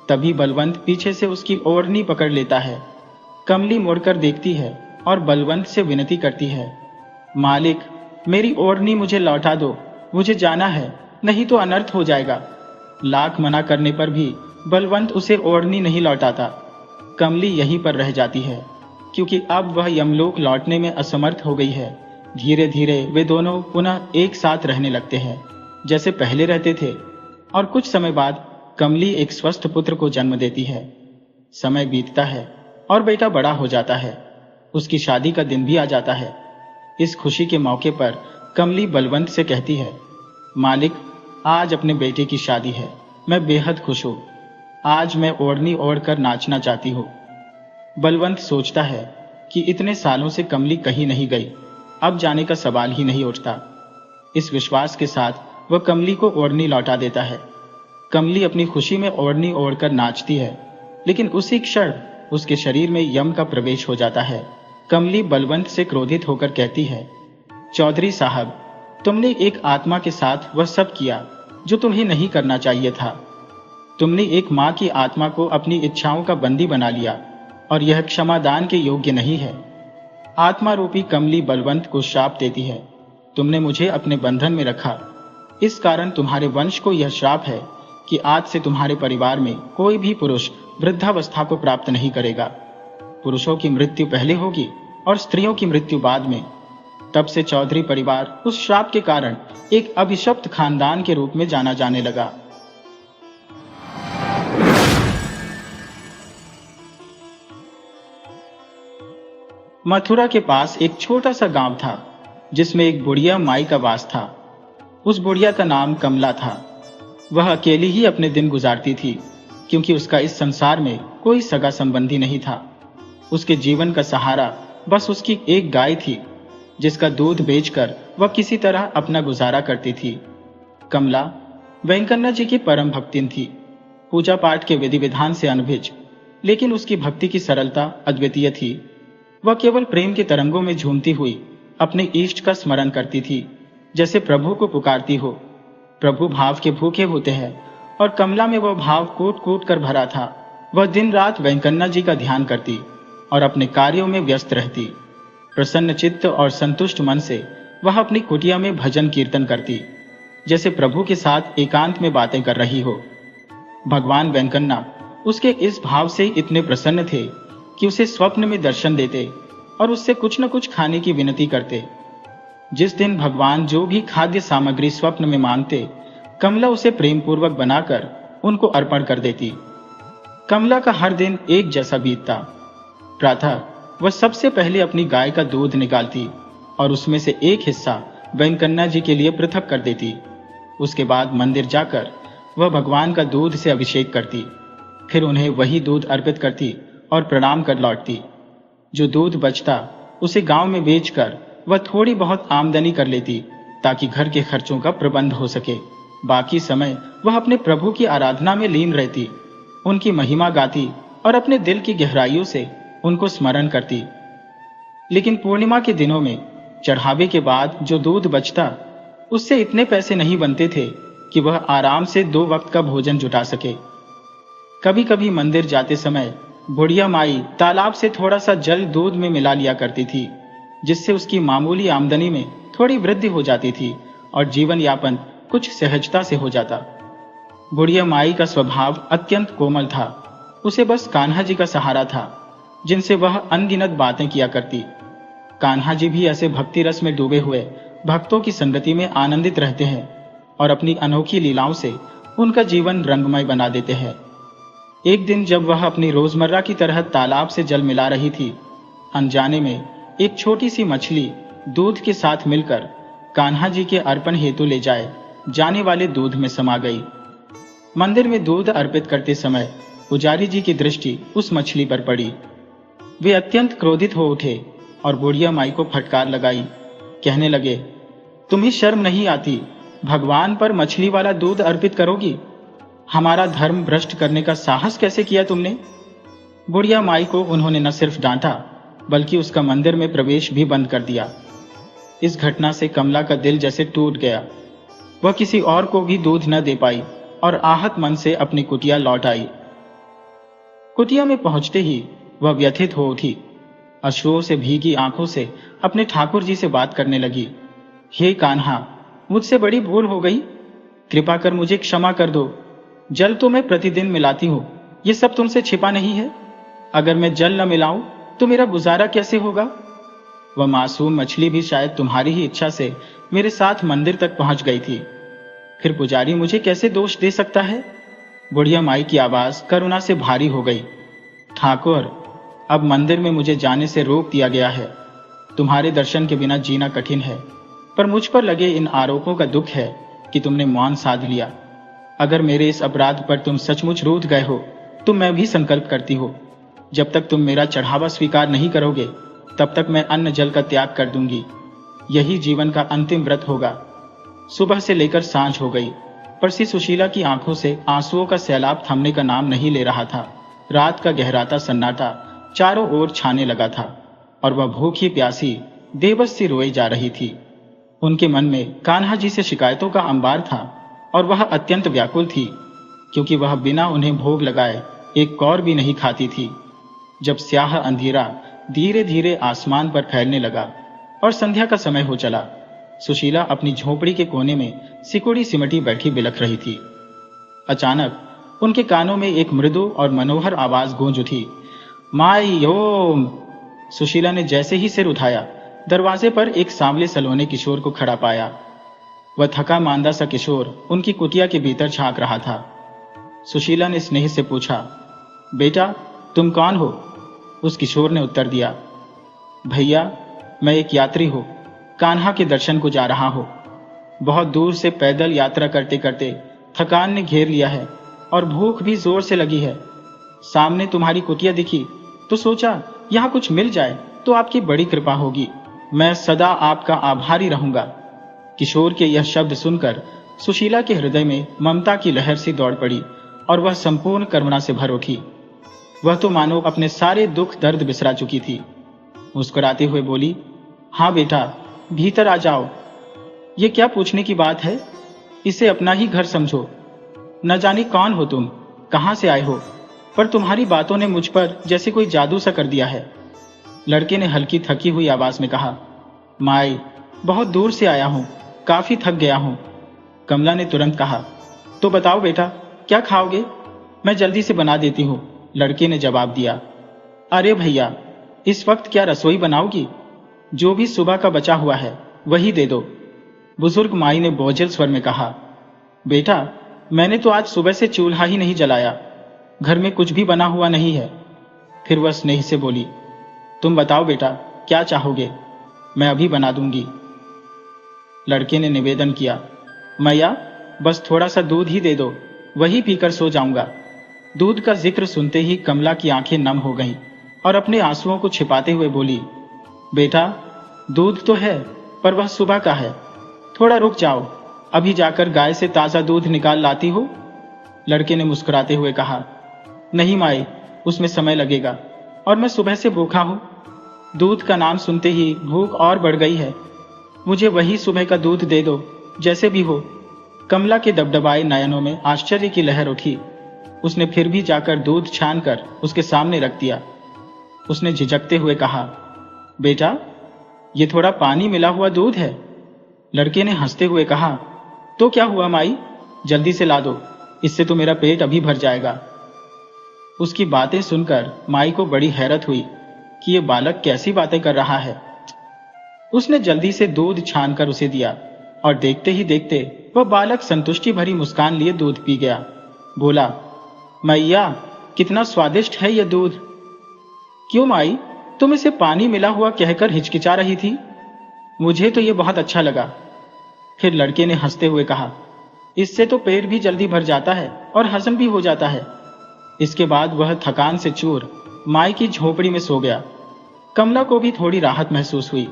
Speaker 1: तभी बलवंत पीछे से उसकी ओढ़नी पकड़ लेता है। कमली मुड़कर देखती है और बलवंत से विनती करती है, मालिक, मेरी ओढ़नी मुझे लौटा दो, मुझे जाना है, नहीं तो अनर्थ हो जाएगा। लाख मना करने पर भी बलवंत उसे ओढ़नी नहीं लौटाता। कमली यहीं पर रह जाती है, क्योंकि अब वह यमलोक लौटने में असमर्थ हो गई है। धीरे धीरे वे दोनों पुनः एक साथ रहने लगते हैं, जैसे पहले रहते थे, और कुछ समय बाद कमली एक स्वस्थ पुत्र को जन्म देती है। समय बीतता है और बेटा बड़ा हो जाता है। उसकी शादी का दिन भी आ जाता है। इस खुशी के मौके पर कमली बलवंत से कहती है, मालिक, आज अपने बेटे की शादी है, मैं बेहद खुश हूँ। आज मैं ओढ़नी ओढ़कर नाचना चाहती हूँ। बलवंत सोचता है कि इतने सालों से कमली कहीं नहीं गई, अब जाने का सवाल ही नहीं उठता। इस विश्वास के साथ वह कमली को ओढ़नी लौटा देता है। कमली अपनी खुशी में ओढ़नी ओढ़कर नाचती है, लेकिन उसी क्षण उसके शरीर में यम का प्रवेश हो जाता है। कमली बलवंत से क्रोधित होकर कहती है, चौधरी साहब, तुमने एक आत्मा के साथ वह सब किया जो तुम्हें नहीं करना चाहिए था। तुमने एक माँ की आत्मा को अपनी इच्छाओं का बंदी बना लिया और यह क्षमादान के योग्य नहीं है। आत्मा रूपी कमली बलवंत को श्राप देती है। तुमने मुझे अपने बंधन में रखा। इस कारण तुम्हारे वंश को यह श्राप है कि आज से तुम्हारे परिवार में कोई भी पुरुष वृद्धावस्था को प्राप्त नहीं करेगा। पुरुषों की मृत्यु पहले होगी और स्त्रियों की मृत्यु बाद में। तब से चौधरी परिवार उस श्राप के कारण एक अभिशप्त खानदान के रूप में जाना जाने लगा। मथुरा के पास एक छोटा सा गांव था जिसमें एक बुढ़िया माई का वास था। उस बुढ़िया का नाम कमला था। वह अकेली ही अपने दिन गुजारती थी क्योंकि उसका इस संसार में कोई सगा संबंधी नहीं था। उसके जीवन का सहारा बस उसकी एक गाय थी जिसका दूध बेचकर वह किसी तरह अपना गुजारा करती थी। कमला वेंकन्ना जी की परम भक्तिन थी, पूजा पाठ के विधि विधान से अनभिज, लेकिन उसकी भक्ति की सरलता अद्वितीय थी। वह केवल प्रेम के तरंगों में झूमती हुई अपने इष्ट का स्मरण करती थी, जैसे प्रभु को पुकारती हो। प्रभु भाव के भूखे होते हैं और कमला में वह भाव कूट कूट कर भरा था। वह दिन रात वेंकन्ना जी का ध्यान करती और अपने कार्यों में व्यस्त रहती। प्रसन्न चित्त और संतुष्ट मन से वह अपनी कुटिया में भजन कीर्तन करती, जैसे प्रभु के साथ एकांत में बातें कर रही हो। भगवान वेंकन्ना उसके इस भाव से इतने प्रसन्न थे कि उसे स्वप्न में दर्शन देते और उससे कुछ न कुछ खाने की विनती करते। जिस दिन भगवान जो भी खाद्य सामग्री स्वप्न में मांगते, कमला उसे प्रेम पूर्वक बनाकर उनको अर्पण कर देती। कमला का हर दिन एक जैसा बीतता। प्रातः वह सबसे पहले अपनी गाय का दूध निकालती और उसमें से एक हिस्सा वेंकन्ना जी के लिए पृथक कर देती। उसके बाद मंदिर जाकर वह भगवान का दूध से अभिषेक करती, फिर उन्हें वही दूध अर्पित करती और प्रणाम कर लौटती। जो दूध बचता उसे गांव में बेचकर वह थोड़ी बहुत आमदनी कर लेती ताकि घर के खर्चों का प्रबंध हो सके। बाकी समय वह अपने प्रभु की आराधना में लीन रहती, उनकी महिमा गाती और अपने दिल की गहराइयों से उनको स्मरण करती। लेकिन पूर्णिमा के दिनों में चढ़ावे के बाद जो दूध बचता उससे इतने पैसे नहीं बनते थे कि वह आराम से 2 वक्त का भोजन जुटा सके। कभी कभी मंदिर जाते समय बुढ़िया माई तालाब से थोड़ा सा जल दूध में मिला लिया करती थी, जिससे उसकी मामूली आमदनी में थोड़ी वृद्धि हो जाती थी और जीवन यापन कुछ सहजता से हो जाता। बुढ़िया माई का स्वभाव अत्यंत कोमल था। उसे बस कान्हा जी का सहारा था, जिनसे वह अनगिनत बातें किया करती। कान्हा जी भी ऐसे भक्ति रस में डूबे हुए भक्तों की संगति में आनंदित रहते हैं और अपनी अनोखी लीलाओं से उनका जीवन रंगमय बना देते हैं। एक दिन जब वह अपनी रोजमर्रा की तरह तालाब से जल मिला रही थी, अनजाने में एक छोटी सी मछली दूध के साथ मिलकर कान्हा जी के अर्पण हेतु ले जाने वाले दूध में समा गई। मंदिर में दूध अर्पित करते समय पुजारी जी की दृष्टि उस मछली पर पड़ी। वे अत्यंत क्रोधित हो उठे और बुढ़िया माई को फटकार लगाई। कहने लगे, तुम्हें शर्म नहीं आती? भगवान पर मछली वाला दूध अर्पित करोगी? हमारा धर्म भ्रष्ट करने का साहस कैसे किया तुमने? बुढ़िया माई को उन्होंने न सिर्फ डांटा बल्कि उसका मंदिर में प्रवेश भी बंद कर दिया। इस घटना से कमला का दिल जैसे टूट गया। वह किसी और को भी दूध न दे पाई और आहत मन से अपनी कुटिया लौट आई। कुटिया में पहुंचते ही वह व्यथित हो उठी। अश्रुओं से भीगी आंखों से अपने ठाकुर जी से बात करने लगी। हे कान्हा, मुझसे बड़ी भूल हो गई, कृपा कर मुझे क्षमा कर दो। जल तो मैं प्रतिदिन मिलाती हूँ, ये सब तुमसे छिपा नहीं है। अगर मैं जल न मिलाऊं तो मेरा गुजारा कैसे होगा? वह मासूम मछली भी शायद तुम्हारी ही इच्छा से मेरे साथ मंदिर तक पहुंच गई थी। फिर पुजारी मुझे कैसे दोष दे सकता है? बुढ़िया माई की आवाज करुणा से भारी हो गई। ठाकुर, अब मंदिर में मुझे जाने से रोक दिया गया है। तुम्हारे दर्शन के बिना जीना कठिन है, पर मुझ पर लगे इन आरोपों का दुख है कि तुमने मौन साध लिया। अगर मेरे इस अपराध पर तुम सचमुच रूठ गए हो तो मैं भी संकल्प करती हूँ, जब तक तुम मेरा चढ़ावा स्वीकार नहीं करोगे तब तक मैं अन्न जल का त्याग कर दूंगी। यही जीवन का अंतिम व्रत होगा। सुबह से लेकर सांझ हो गई, पर श्री सुशीला की आंखों से आंसुओं का सैलाब थमने का नाम नहीं ले रहा था। रात का गहराता सन्नाटा चारों ओर छाने लगा था और वह भूखी प्यासी बेबस सी रोई जा रही थी। उनके मन में कान्हा जी से शिकायतों का अंबार था और वह अत्यंत व्याकुल थी, क्योंकि वह बिना उन्हें भोग लगाए एक कौर भी नहीं खाती थी। जब स्याह अंधेरा धीरे धीरे आसमान पर फैलने लगा और संध्या का समय हो चला, सुशीला अपनी झोपड़ी के कोने में सिकुड़ी सिमटी बैठी बिलख रही थी। अचानक उनके कानों में एक मृदु और मनोहर आवाज गूंज उठी, माई ओम। सुशीला ने जैसे ही सिर उठाया, दरवाजे पर एक सांवले सलोने किशोर को खड़ा पाया। वह थका मांदा सा किशोर उनकी कुटिया के भीतर झांक रहा था। सुशीला ने स्नेह से पूछा, बेटा तुम कौन हो? उस किशोर ने उत्तर दिया, भैया मैं एक यात्री हूं, कान्हा के दर्शन को जा रहा हूं। बहुत दूर से पैदल यात्रा करते करते थकान ने घेर लिया है और भूख भी जोर से लगी है। सामने तुम्हारी कुटिया दिखी तो सोचा यहां कुछ मिल जाए तो आपकी बड़ी कृपा होगी। मैं सदा आपका आभारी रहूंगा। किशोर के यह शब्द सुनकर सुशीला के हृदय में ममता की लहर सी दौड़ पड़ी और वह संपूर्ण करुणा से भर उठी। वह तो मानो अपने सारे दुख दर्द बिसरा चुकी थी। मुस्कुराते हुए बोली, हाँ बेटा भीतर आ जाओ। ये क्या पूछने की बात है? इसे अपना ही घर समझो। न जाने कौन हो तुम, कहां से आए हो, पर तुम्हारी बातों ने मुझ पर जैसे कोई जादू सा कर दिया है। लड़के ने हल्की थकी हुई आवाज में कहा, माई बहुत दूर से आया हूं, काफी थक गया हूं। कमला ने तुरंत कहा, तो बताओ बेटा क्या खाओगे? मैं जल्दी से बना देती हूं। लड़के ने जवाब दिया, अरे भैया इस वक्त क्या रसोई बनाओगी? जो भी सुबह का बचा हुआ है वही दे दो। बुजुर्ग माई ने बोझिल स्वर में कहा, बेटा मैंने तो आज सुबह से चूल्हा ही नहीं जलाया, घर में कुछ भी बना हुआ नहीं है। फिर वह स्नेह से बोली, तुम बताओ बेटा क्या चाहोगे, मैं अभी बना दूंगी। लड़के ने निवेदन किया, मैया बस थोड़ा सा दूध ही दे दो, वही पीकर सो जाऊंगा। दूध का जिक्र सुनते ही कमला की आंखें नम हो गईं और अपने आंसुओं को छिपाते हुए बोली, बेटा दूध तो है पर वह सुबह का है, थोड़ा रुक जाओ, अभी जाकर गाय से ताजा दूध निकाल लाती हो। लड़के ने मुस्कुराते हुए कहा, नहीं माई उसमें समय लगेगा और मैं सुबह से भूखा हूं। दूध का नाम सुनते ही भूख और बढ़ गई है, मुझे वही सुबह का दूध दे दो जैसे भी हो। कमला के दबदबाए नयनों में आश्चर्य की लहर उठी। उसने फिर भी जाकर दूध छान कर उसके सामने रख दिया। उसने झिझकते हुए कहा, बेटा ये थोड़ा पानी मिला हुआ दूध है। लड़के ने हंसते हुए कहा, तो क्या हुआ माई, जल्दी से ला दो, इससे तो मेरा पेट अभी भर जाएगा। उसकी बातें सुनकर माई को बड़ी हैरत हुई कि ये बालक कैसी बातें कर रहा है। उसने जल्दी से दूध छानकर उसे दिया और देखते ही देखते वह बालक संतुष्टि भरी मुस्कान लिए दूध पी गया। बोला, मैया कितना स्वादिष्ट है यह दूध। क्यों माई, तुम इसे पानी मिला हुआ कहकर हिचकिचा रही थी? मुझे तो यह बहुत अच्छा लगा। फिर लड़के ने हंसते हुए कहा, इससे तो पेट भी जल्दी भर जाता है और हजम भी हो जाता है। इसके बाद वह थकान से चूर माई की झोपड़ी में सो गया। कमला को भी थोड़ी राहत महसूस हुई,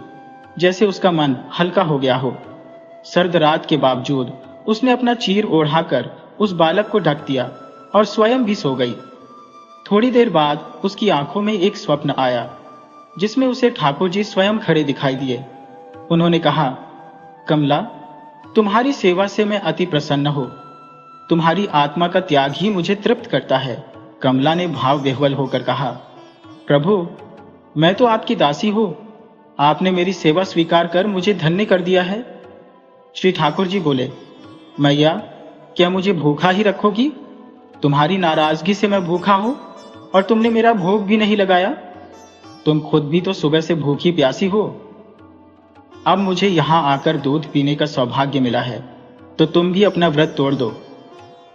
Speaker 1: जैसे उसका मन हल्का हो गया हो। सर्द रात के बावजूद उसने अपना चीर ओढ़ाकर उस बालक को ढक दिया और स्वयं भी सो गई। थोड़ी देर बाद उसकी आंखों में एक स्वप्न आया, जिसमें उसे ठाकुर जी स्वयं खड़े दिखाई दिए। उन्होंने कहा, कमला तुम्हारी सेवा से मैं अति प्रसन्न हूं, तुम्हारी आत्मा का त्याग ही मुझे तृप्त करता है। कमला ने भाव विह्वल होकर कहा, प्रभु मैं तो आपकी दासी हूं, आपने मेरी सेवा स्वीकार कर मुझे धन्य कर दिया है। श्री ठाकुर जी बोले, मैया क्या मुझे भूखा ही रखोगी? तुम्हारी नाराजगी से मैं भूखा हूं और तुमने मेरा भोग भी नहीं लगाया। तुम खुद भी तो सुबह से भूखी प्यासी हो। अब मुझे यहां आकर दूध पीने का सौभाग्य मिला है, तो तुम भी अपना व्रत तोड़ दो।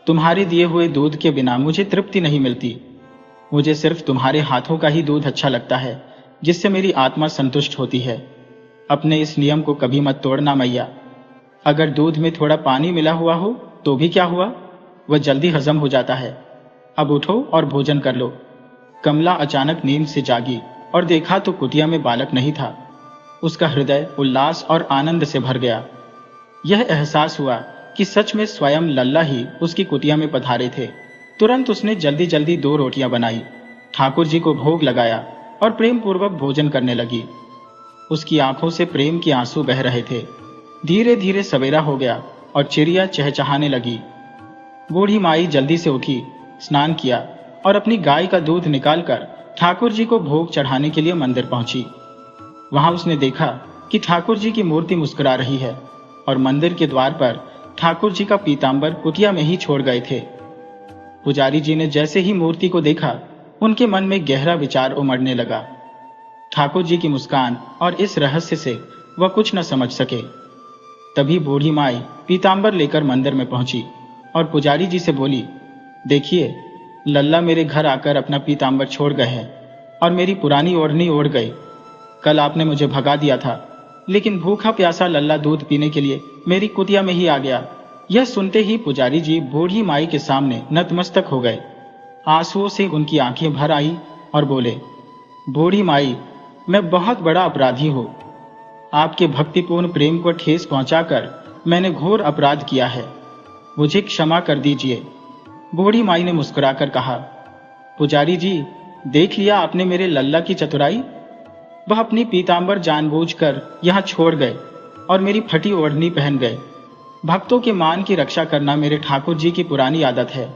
Speaker 1: तुम्हारे दिए हुए दूध के बिना मुझे तृप्ति नहीं मिलती। मुझे सिर्फ तुम्हारे हाथों का ही दूध अच्छा लगता है, जिससे मेरी आत्मा संतुष्ट होती है। अपने इस नियम को कभी मत तोड़ना मैया। अगर दूध में थोड़ा पानी मिला हुआ हो तो भी क्या हुआ, वह जल्दी हजम हो जाता है। अब उठो और भोजन कर लो। कमला अचानक नींद से जागी और देखा तो कुटिया में बालक नहीं था। उसका हृदय उल्लास और आनंद से भर गया। यह एहसास हुआ कि सच में स्वयं लल्ला ही उसकी कुटिया में पधारे थे। तुरंत उसने जल्दी जल्दी 2 रोटियां बनाई, ठाकुर जी को भोग लगाया और प्रेम पूर्वक भोजन करने लगी। उसकी आंखों से प्रेम के आंसू बह रहे थे। धीरे धीरे सवेरा हो गया और चिड़िया चहचहाने लगी। बूढ़ी माई जल्दी से उठी, स्नान किया और अपनी गाय का दूध निकालकर ठाकुर जी को भोग चढ़ाने के लिए मंदिर पहुंची। वहां उसने देखा कि ठाकुर जी की मूर्ति मुस्कुरा रही है और मंदिर के द्वार पर ठाकुर जी का पीतांबर कुटिया में ही छोड़ गए थे। पुजारी जी ने जैसे ही मूर्ति को देखा, उनके मन में गहरा विचार उमड़ने लगा। ठाकुर जी की मुस्कान और इस रहस्य से वह कुछ न समझ सके। तभी बूढ़ी माई पीतांबर लेकर मंदिर में पहुंची और पुजारी जी से बोली, देखिए, लल्ला मेरे घर आकर अपना पीतांबर छोड़ गए हैं और मेरी पुरानी ओढ़नी ओढ़ गए। कल आपने मुझे भगा दिया था, लेकिन भूखा प्यासा लल्ला दूध पीने के लिए मेरी कुटिया में ही आ गया। यह सुनते ही पुजारी जी बूढ़ी माई के सामने नतमस्तक हो गए। आंसुओं से उनकी आंखें भर आई और बोले, बूढ़ी माई, मैं बहुत बड़ा अपराधी हूं। आपके भक्तिपूर्ण प्रेम को ठेस पहुंचाकर मैंने घोर अपराध किया है। मुझे क्षमा कर दीजिए। बूढ़ी माई ने मुस्कुराकर कहा, पुजारी जी, देख लिया आपने मेरे लल्ला की चतुराई। वह अपनी पीतांबर जानबूझकर यहां छोड़ गए और मेरी फटी ओढ़नी पहन गए। भक्तों के मान की रक्षा करना मेरे ठाकुर जी की पुरानी आदत है।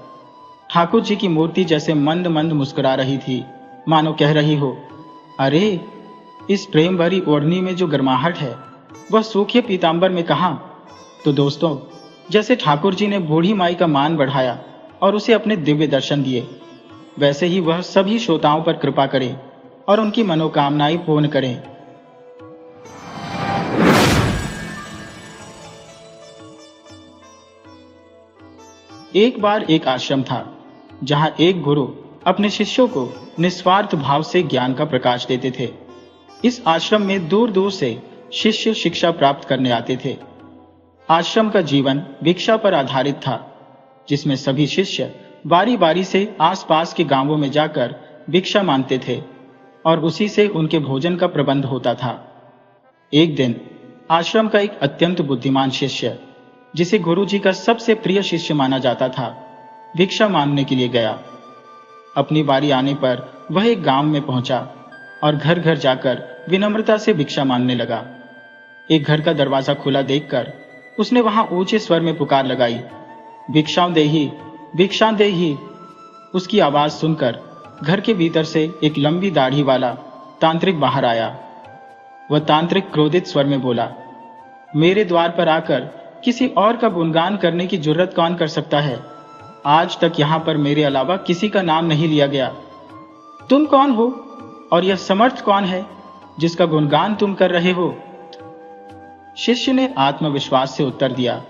Speaker 1: ठाकुर जी की मूर्ति जैसे मंद मंद मुस्कुरा रही थी, मानो कह रही हो, अरे, इस प्रेम भरी ओढ़नी में जो गर्माहट है वह सूखे पीतांबर में कहां। तो दोस्तों, जैसे ठाकुर जी ने बूढ़ी माई का मान बढ़ाया और उसे अपने दिव्य दर्शन दिए, वैसे ही वह सभी श्रोताओं पर कृपा करे और उनकी मनोकामनाएं पूर्ण करें। एक बार एक आश्रम था जहां एक गुरु अपने शिष्यों को निस्वार्थ भाव से ज्ञान का प्रकाश देते थे। इस आश्रम में दूर दूर से शिष्य शिक्षा प्राप्त करने आते थे। आश्रम का जीवन भिक्षा पर आधारित था, जिसमें सभी शिष्य बारी बारी से आसपास के गांवों में जाकर भिक्षा मांगते थे और उसी से उनके भोजन का प्रबंध होता था। एक दिन आश्रम का एक अत्यंत बुद्धिमान शिष्य, जिसे गुरु जी का सबसे प्रिय शिष्य माना जाता था, भिक्षा मांगने के लिए गया। अपनी बारी आने पर वह एक गांव में पहुंचा और घर घर जाकर विनम्रता से भिक्षा मांगने लगा। एक घर का दरवाजा खुला देखकर उसने वहां ऊंचे स्वर में पुकार लगाई, भिक्षां देहि, भिक्षां देहि। उसकी आवाज सुनकर घर के भीतर से एक लंबी दाढ़ी वाला तांत्रिक बाहर आया। वह तांत्रिक क्रोधित स्वर में बोला, मेरे द्वार पर आकर किसी और का गुणगान करने की जुर्रत कौन कर सकता है? आज तक यहां पर मेरे अलावा किसी का नाम नहीं लिया गया। तुम कौन हो और यह समर्थ कौन है जिसका गुणगान तुम कर रहे हो? शिष्य ने आत्मविश्वास से उत्तर दिया,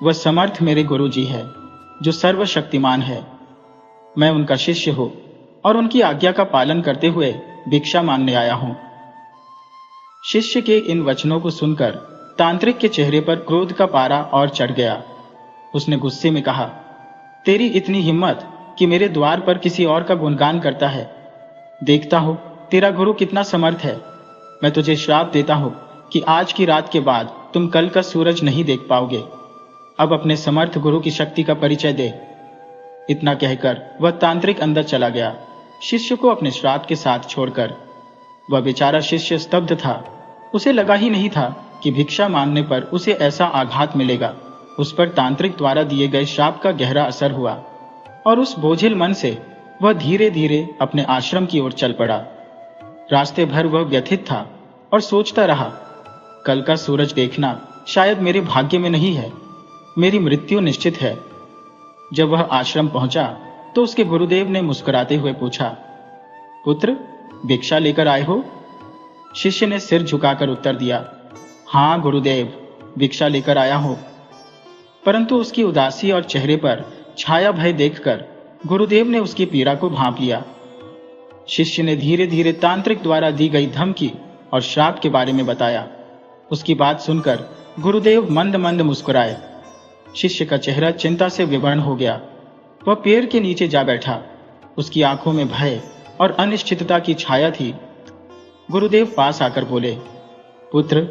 Speaker 1: वह समर्थ मेरे गुरु जी है, जो सर्वशक्तिमान है। मैं उनका शिष्य हूं और उनकी आज्ञा का पालन करते हुए भिक्षा मांगने आया हूं। शिष्य के इन वचनों को सुनकर तांत्रिक के चेहरे पर क्रोध का पारा और चढ़ गया। उसने गुस्से में कहा, तेरी इतनी हिम्मत कि मेरे द्वार पर किसी और का गुणगान करता है। देखता हो तेरा गुरु कितना समर्थ है। मैं तुझे श्राप देता हूं कि आज की रात के बाद तुम कल का सूरज नहीं देख पाओगे। अब अपने समर्थ गुरु की शक्ति का परिचय दे। इतना कहकर वह तांत्रिक अंदर चला गया, शिष्य को अपने श्राप के साथ छोड़कर। वह बेचारा शिष्य स्तब्ध था। उसे लगा ही नहीं था कि भिक्षा मांगने पर उसे ऐसा आघात मिलेगा। उस पर तांत्रिक द्वारा दिए गए श्राप का गहरा असर हुआ और उस बोझिल मन से वह धीरे धीरे अपने आश्रम की ओर चल पड़ा। रास्ते भर वह व्यथित था और सोचता रहा, कल का सूरज देखना शायद मेरे भाग्य में नहीं है, मेरी मृत्यु निश्चित है। जब वह आश्रम पहुंचा तो उसके गुरुदेव ने मुस्कुराते हुए पूछा, पुत्र, भिक्षा लेकर आए हो? शिष्य ने सिर झुकाकर उत्तर दिया, हाँ गुरुदेव, भिक्षा लेकर आया हूं। परंतु उसकी उदासी और चेहरे पर छाया भय देखकर गुरुदेव ने उसकी पीड़ा को भांप लिया। शिष्य ने धीरे धीरे तांत्रिक द्वारा दी गई धमकी और श्राप के बारे में बताया। उसकी बात सुनकर गुरुदेव मंद मंद मुस्कुराए। शिष्य का चेहरा चिंता से विवर्ण हो गया। वह पेड़ के नीचे जा बैठा। उसकी आंखों में भय और अनिश्चितता की छाया थी। गुरुदेव पास आकर बोले, पुत्र,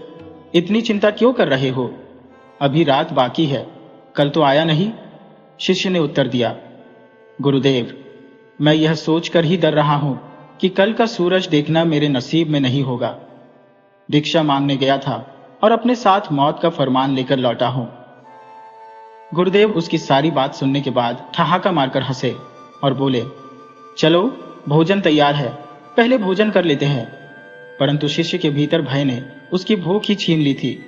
Speaker 1: इतनी चिंता क्यों कर रहे हो? अभी रात बाकी है, कल तो आया नहीं। शिष्य ने उत्तर दिया, गुरुदेव, मैं यह सोचकर ही डर रहा हूं कि कल का सूरज देखना मेरे नसीब में नहीं होगा। भिक्षा मांगने गया था और अपने साथ मौत का फरमान लेकर लौटा हूं। गुरुदेव उसकी सारी बात सुनने के बाद ठहाका मारकर हंसे और बोले, चलो भोजन तैयार है, पहले भोजन कर लेते हैं। परंतु शिष्य के भीतर भय ने उसकी भूख ही छीन ली थी।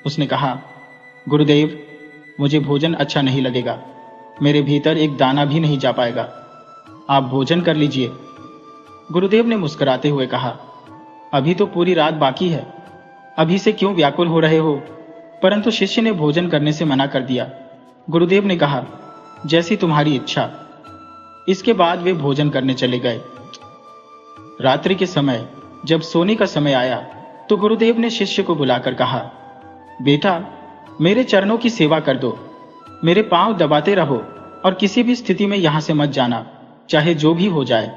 Speaker 1: उसने कहा, गुरुदेव, मुझे भोजन अच्छा नहीं लगेगा, मेरे भीतर एक दाना भी नहीं जा पाएगा, आप भोजन कर लीजिए। गुरुदेव ने मुस्कुराते हुए कहा, अभी तो पूरी रात बाकी है, अभी से क्यों व्याकुल हो रहे हो? परंतु शिष्य ने भोजन करने से मना कर दिया। गुरुदेव ने कहा, जैसी तुम्हारी इच्छा। इसके बाद वे भोजन करने चले गए। रात्रि के समय जब सोने का समय आया तो गुरुदेव ने शिष्य को बुलाकर कहा, बेटा, मेरे चरणों की सेवा कर दो, मेरे पांव दबाते रहो और किसी भी स्थिति में यहां से मत जाना, चाहे जो भी हो जाए।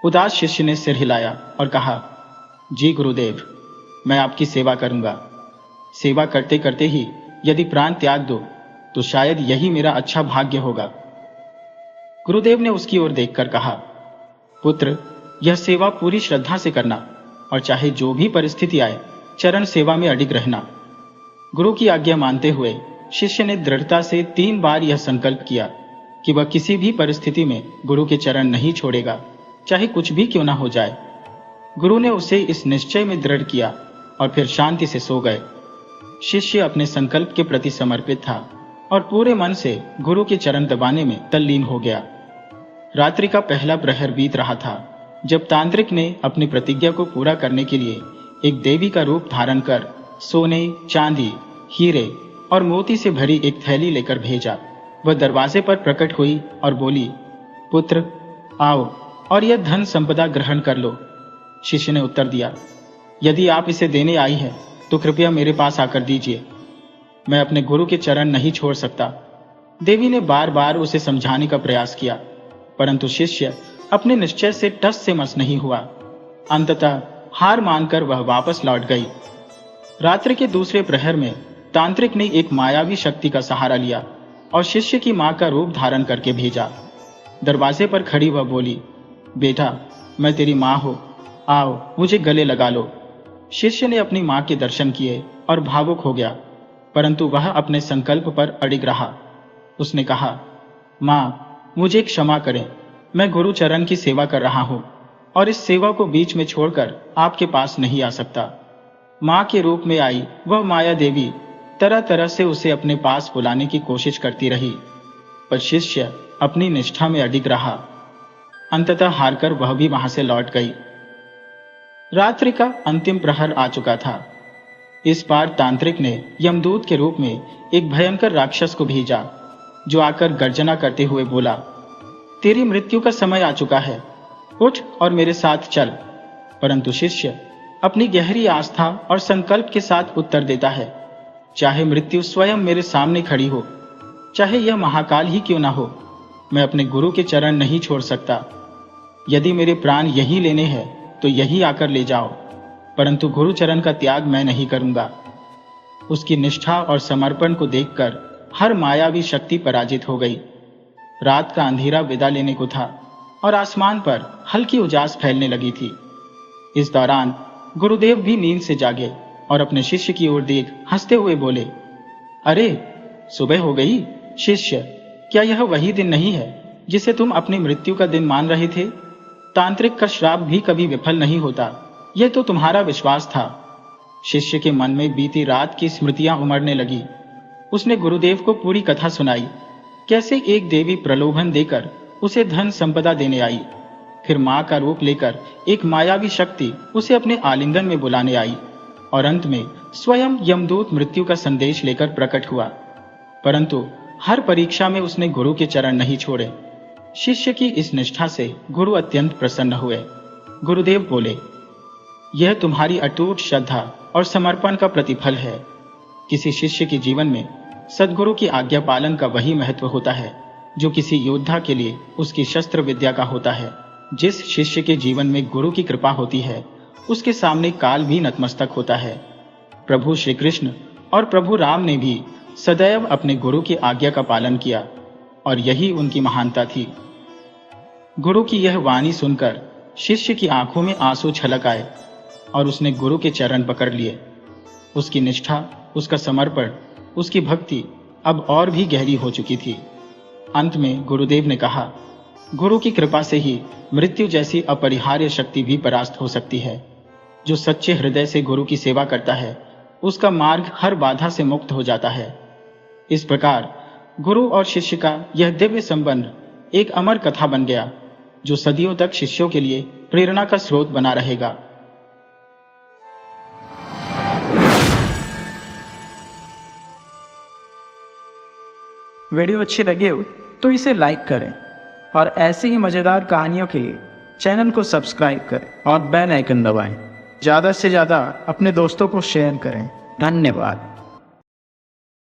Speaker 1: उदास शिष्य ने सिर हिलाया और कहा, जी गुरुदेव, मैं आपकी सेवा करूंगा। सेवा करते करते ही यदि प्राण त्याग दो तो शायद यही मेरा अच्छा भाग्य होगा। गुरुदेव ने उसकी ओर देखकर कहा, पुत्र, यह सेवा पूरी श्रद्धा से करना और चाहे जो भी परिस्थिति आए चरण सेवा में अडिग रहना। गुरु की आज्ञा मानते हुए शिष्य ने दृढ़ता से 3 बार यह संकल्प किया कि वह किसी भी परिस्थिति में गुरु के चरण नहीं छोड़ेगा, चाहे कुछ भी क्यों ना हो जाए। गुरु ने उसे इस निश्चय में दृढ़ किया और फिर शांति से सो गए। शिष्य अपने संकल्प के प्रति समर्पित था और पूरे मन से गुरु के चरण दबाने में तल्लीन हो गया। रात्रि का पहला प्रहर बीत रहा था जब तांत्रिक ने अपनी प्रतिज्ञा को पूरा करने के लिए एक देवी का रूप धारण कर सोने, चांदी, हीरे और मोती से भरी एक थैली लेकर भेजा। वह दरवाजे पर प्रकट हुई और बोली, पुत्र, आओ और यह धन संपदा ग्रहण कर लो। शिष्य ने उत्तर दिया, यदि आप इसे देने आई है तो कृपया मेरे पास आकर दीजिए, मैं अपने गुरु के चरण नहीं छोड़ सकता। देवी ने बार बार उसे समझाने का प्रयास किया, परंतु शिष्य अपने निश्चय से टस से मस नहीं हुआ। अंततः हार मानकर वह वापस लौट गई। रात्रि के दूसरे प्रहर में तांत्रिक ने एक मायावी शक्ति का सहारा लिया और शिष्य की मां का रूप धारण करके भेजा। दरवाजे पर खड़ी वह बोली, बेटा, मैं तेरी मां हूं, आओ मुझे गले लगा लो। शिष्य ने अपनी मां के दर्शन किए और भावुक हो गया, परंतु वह अपने संकल्प पर अडिग रहा। उसने कहा, मां, मुझे क्षमा करें, मैं गुरु चरण की सेवा कर रहा हूं और इस सेवा को बीच में छोड़कर आपके पास नहीं आ सकता। मां के रूप में आई वह माया देवी तरह तरह से उसे अपने पास बुलाने की कोशिश करती रही, पर शिष्य अपनी निष्ठा में अडिग रहा। अंततः हारकर वह भी वहां से लौट गई। रात्रि का अंतिम प्रहर आ चुका था। इस बार तांत्रिक ने यमदूत के रूप में एक भयंकर राक्षस को भेजा, जो आकर गर्जना करते हुए बोला, तेरी मृत्यु का समय आ चुका है, उठ और मेरे साथ चल। परंतु शिष्य अपनी गहरी आस्था और संकल्प के साथ उत्तर देता है, चाहे मृत्यु स्वयं मेरे सामने खड़ी हो, चाहे यह महाकाल ही क्यों ना हो, मैं अपने गुरु के चरण नहीं छोड़ सकता। यदि मेरे प्राण यही लेने हैं तो यही आकर ले जाओ, परंतु गुरु चरण का त्याग मैं नहीं करूंगा। उसकी निष्ठा और समर्पण को देखकर हर मायावी शक्ति पराजित हो गई। रात का अंधेरा विदा लेने को था और आसमान पर हल्की उजास फैलने लगी थी। इस दौरान गुरुदेव भी नींद से जागे और अपने शिष्य की ओर देख हंसते हुए बोले, अरे सुबह हो गई। शिष्य, क्या यह वही दिन नहीं है जिसे तुम अपनी मृत्यु का दिन मान रहे थे? तांत्रिक का श्राप भी कभी विफल नहीं होता, यह तो तुम्हारा विश्वास था। शिष्य के मन में बीती रात की स्मृतियां उमड़ने लगी। उसने गुरुदेव को पूरी कथा सुनाई, कैसे एक देवी प्रलोभन देकर उसे धन संपदा देने आई, फिर मां का रूप लेकर एक मायावी शक्ति उसे अपने आलिंगन में बुलाने आई और अंत में स्वयं यमदूत मृत्यु का संदेश लेकर प्रकट हुआ। परंतु हर परीक्षा में उसने गुरु के चरण नहीं छोड़े। शिष्य की इस निष्ठा से गुरु अत्यंत प्रसन्न हुए। गुरुदेव बोले, यह तुम्हारी अटूट श्रद्धा और समर्पण का प्रतिफल है। किसी शिष्य के जीवन में सद्गुरु की आज्ञा पालन का वही महत्व होता है जो किसी योद्धा के लिए उसकी शस्त्र विद्या का होता है। जिस शिष्य के जीवन में गुरु की कृपा होती है, उसके सामने काल भी नतमस्तक होता है। प्रभु श्री कृष्ण और प्रभु राम ने भी सदैव अपने गुरु की आज्ञा का पालन किया और यही उनकी महानता थी। गुरु की यह वाणी सुनकर शिष्य की आंखों में आंसू छलक आए और उसने गुरु के चरण पकड़ लिए। उसकी निष्ठा, उसका समर्पण, उसकी भक्ति अब और भी गहरी हो चुकी थी। अंत में गुरुदेव ने कहा, गुरु की कृपा से ही मृत्यु जैसी अपरिहार्य शक्ति भी परास्त हो सकती है। जो सच्चे हृदय से गुरु की सेवा करता है, उसका मार्ग हर बाधा से मुक्त हो जाता है। इस प्रकार गुरु और शिष्य का यह दिव्य संबंध एक अमर कथा बन गया, जो सदियों तक शिष्यों के लिए प्रेरणा का स्रोत बना रहेगा।
Speaker 2: वीडियो अच्छी लगी हो तो इसे लाइक करें और ऐसी ही मजेदार कहानियों के लिए चैनल को सब्सक्राइब करें और बेल आइकन दबाएं। ज़्यादा से ज़्यादा अपने दोस्तों को शेयर करें। धन्यवाद।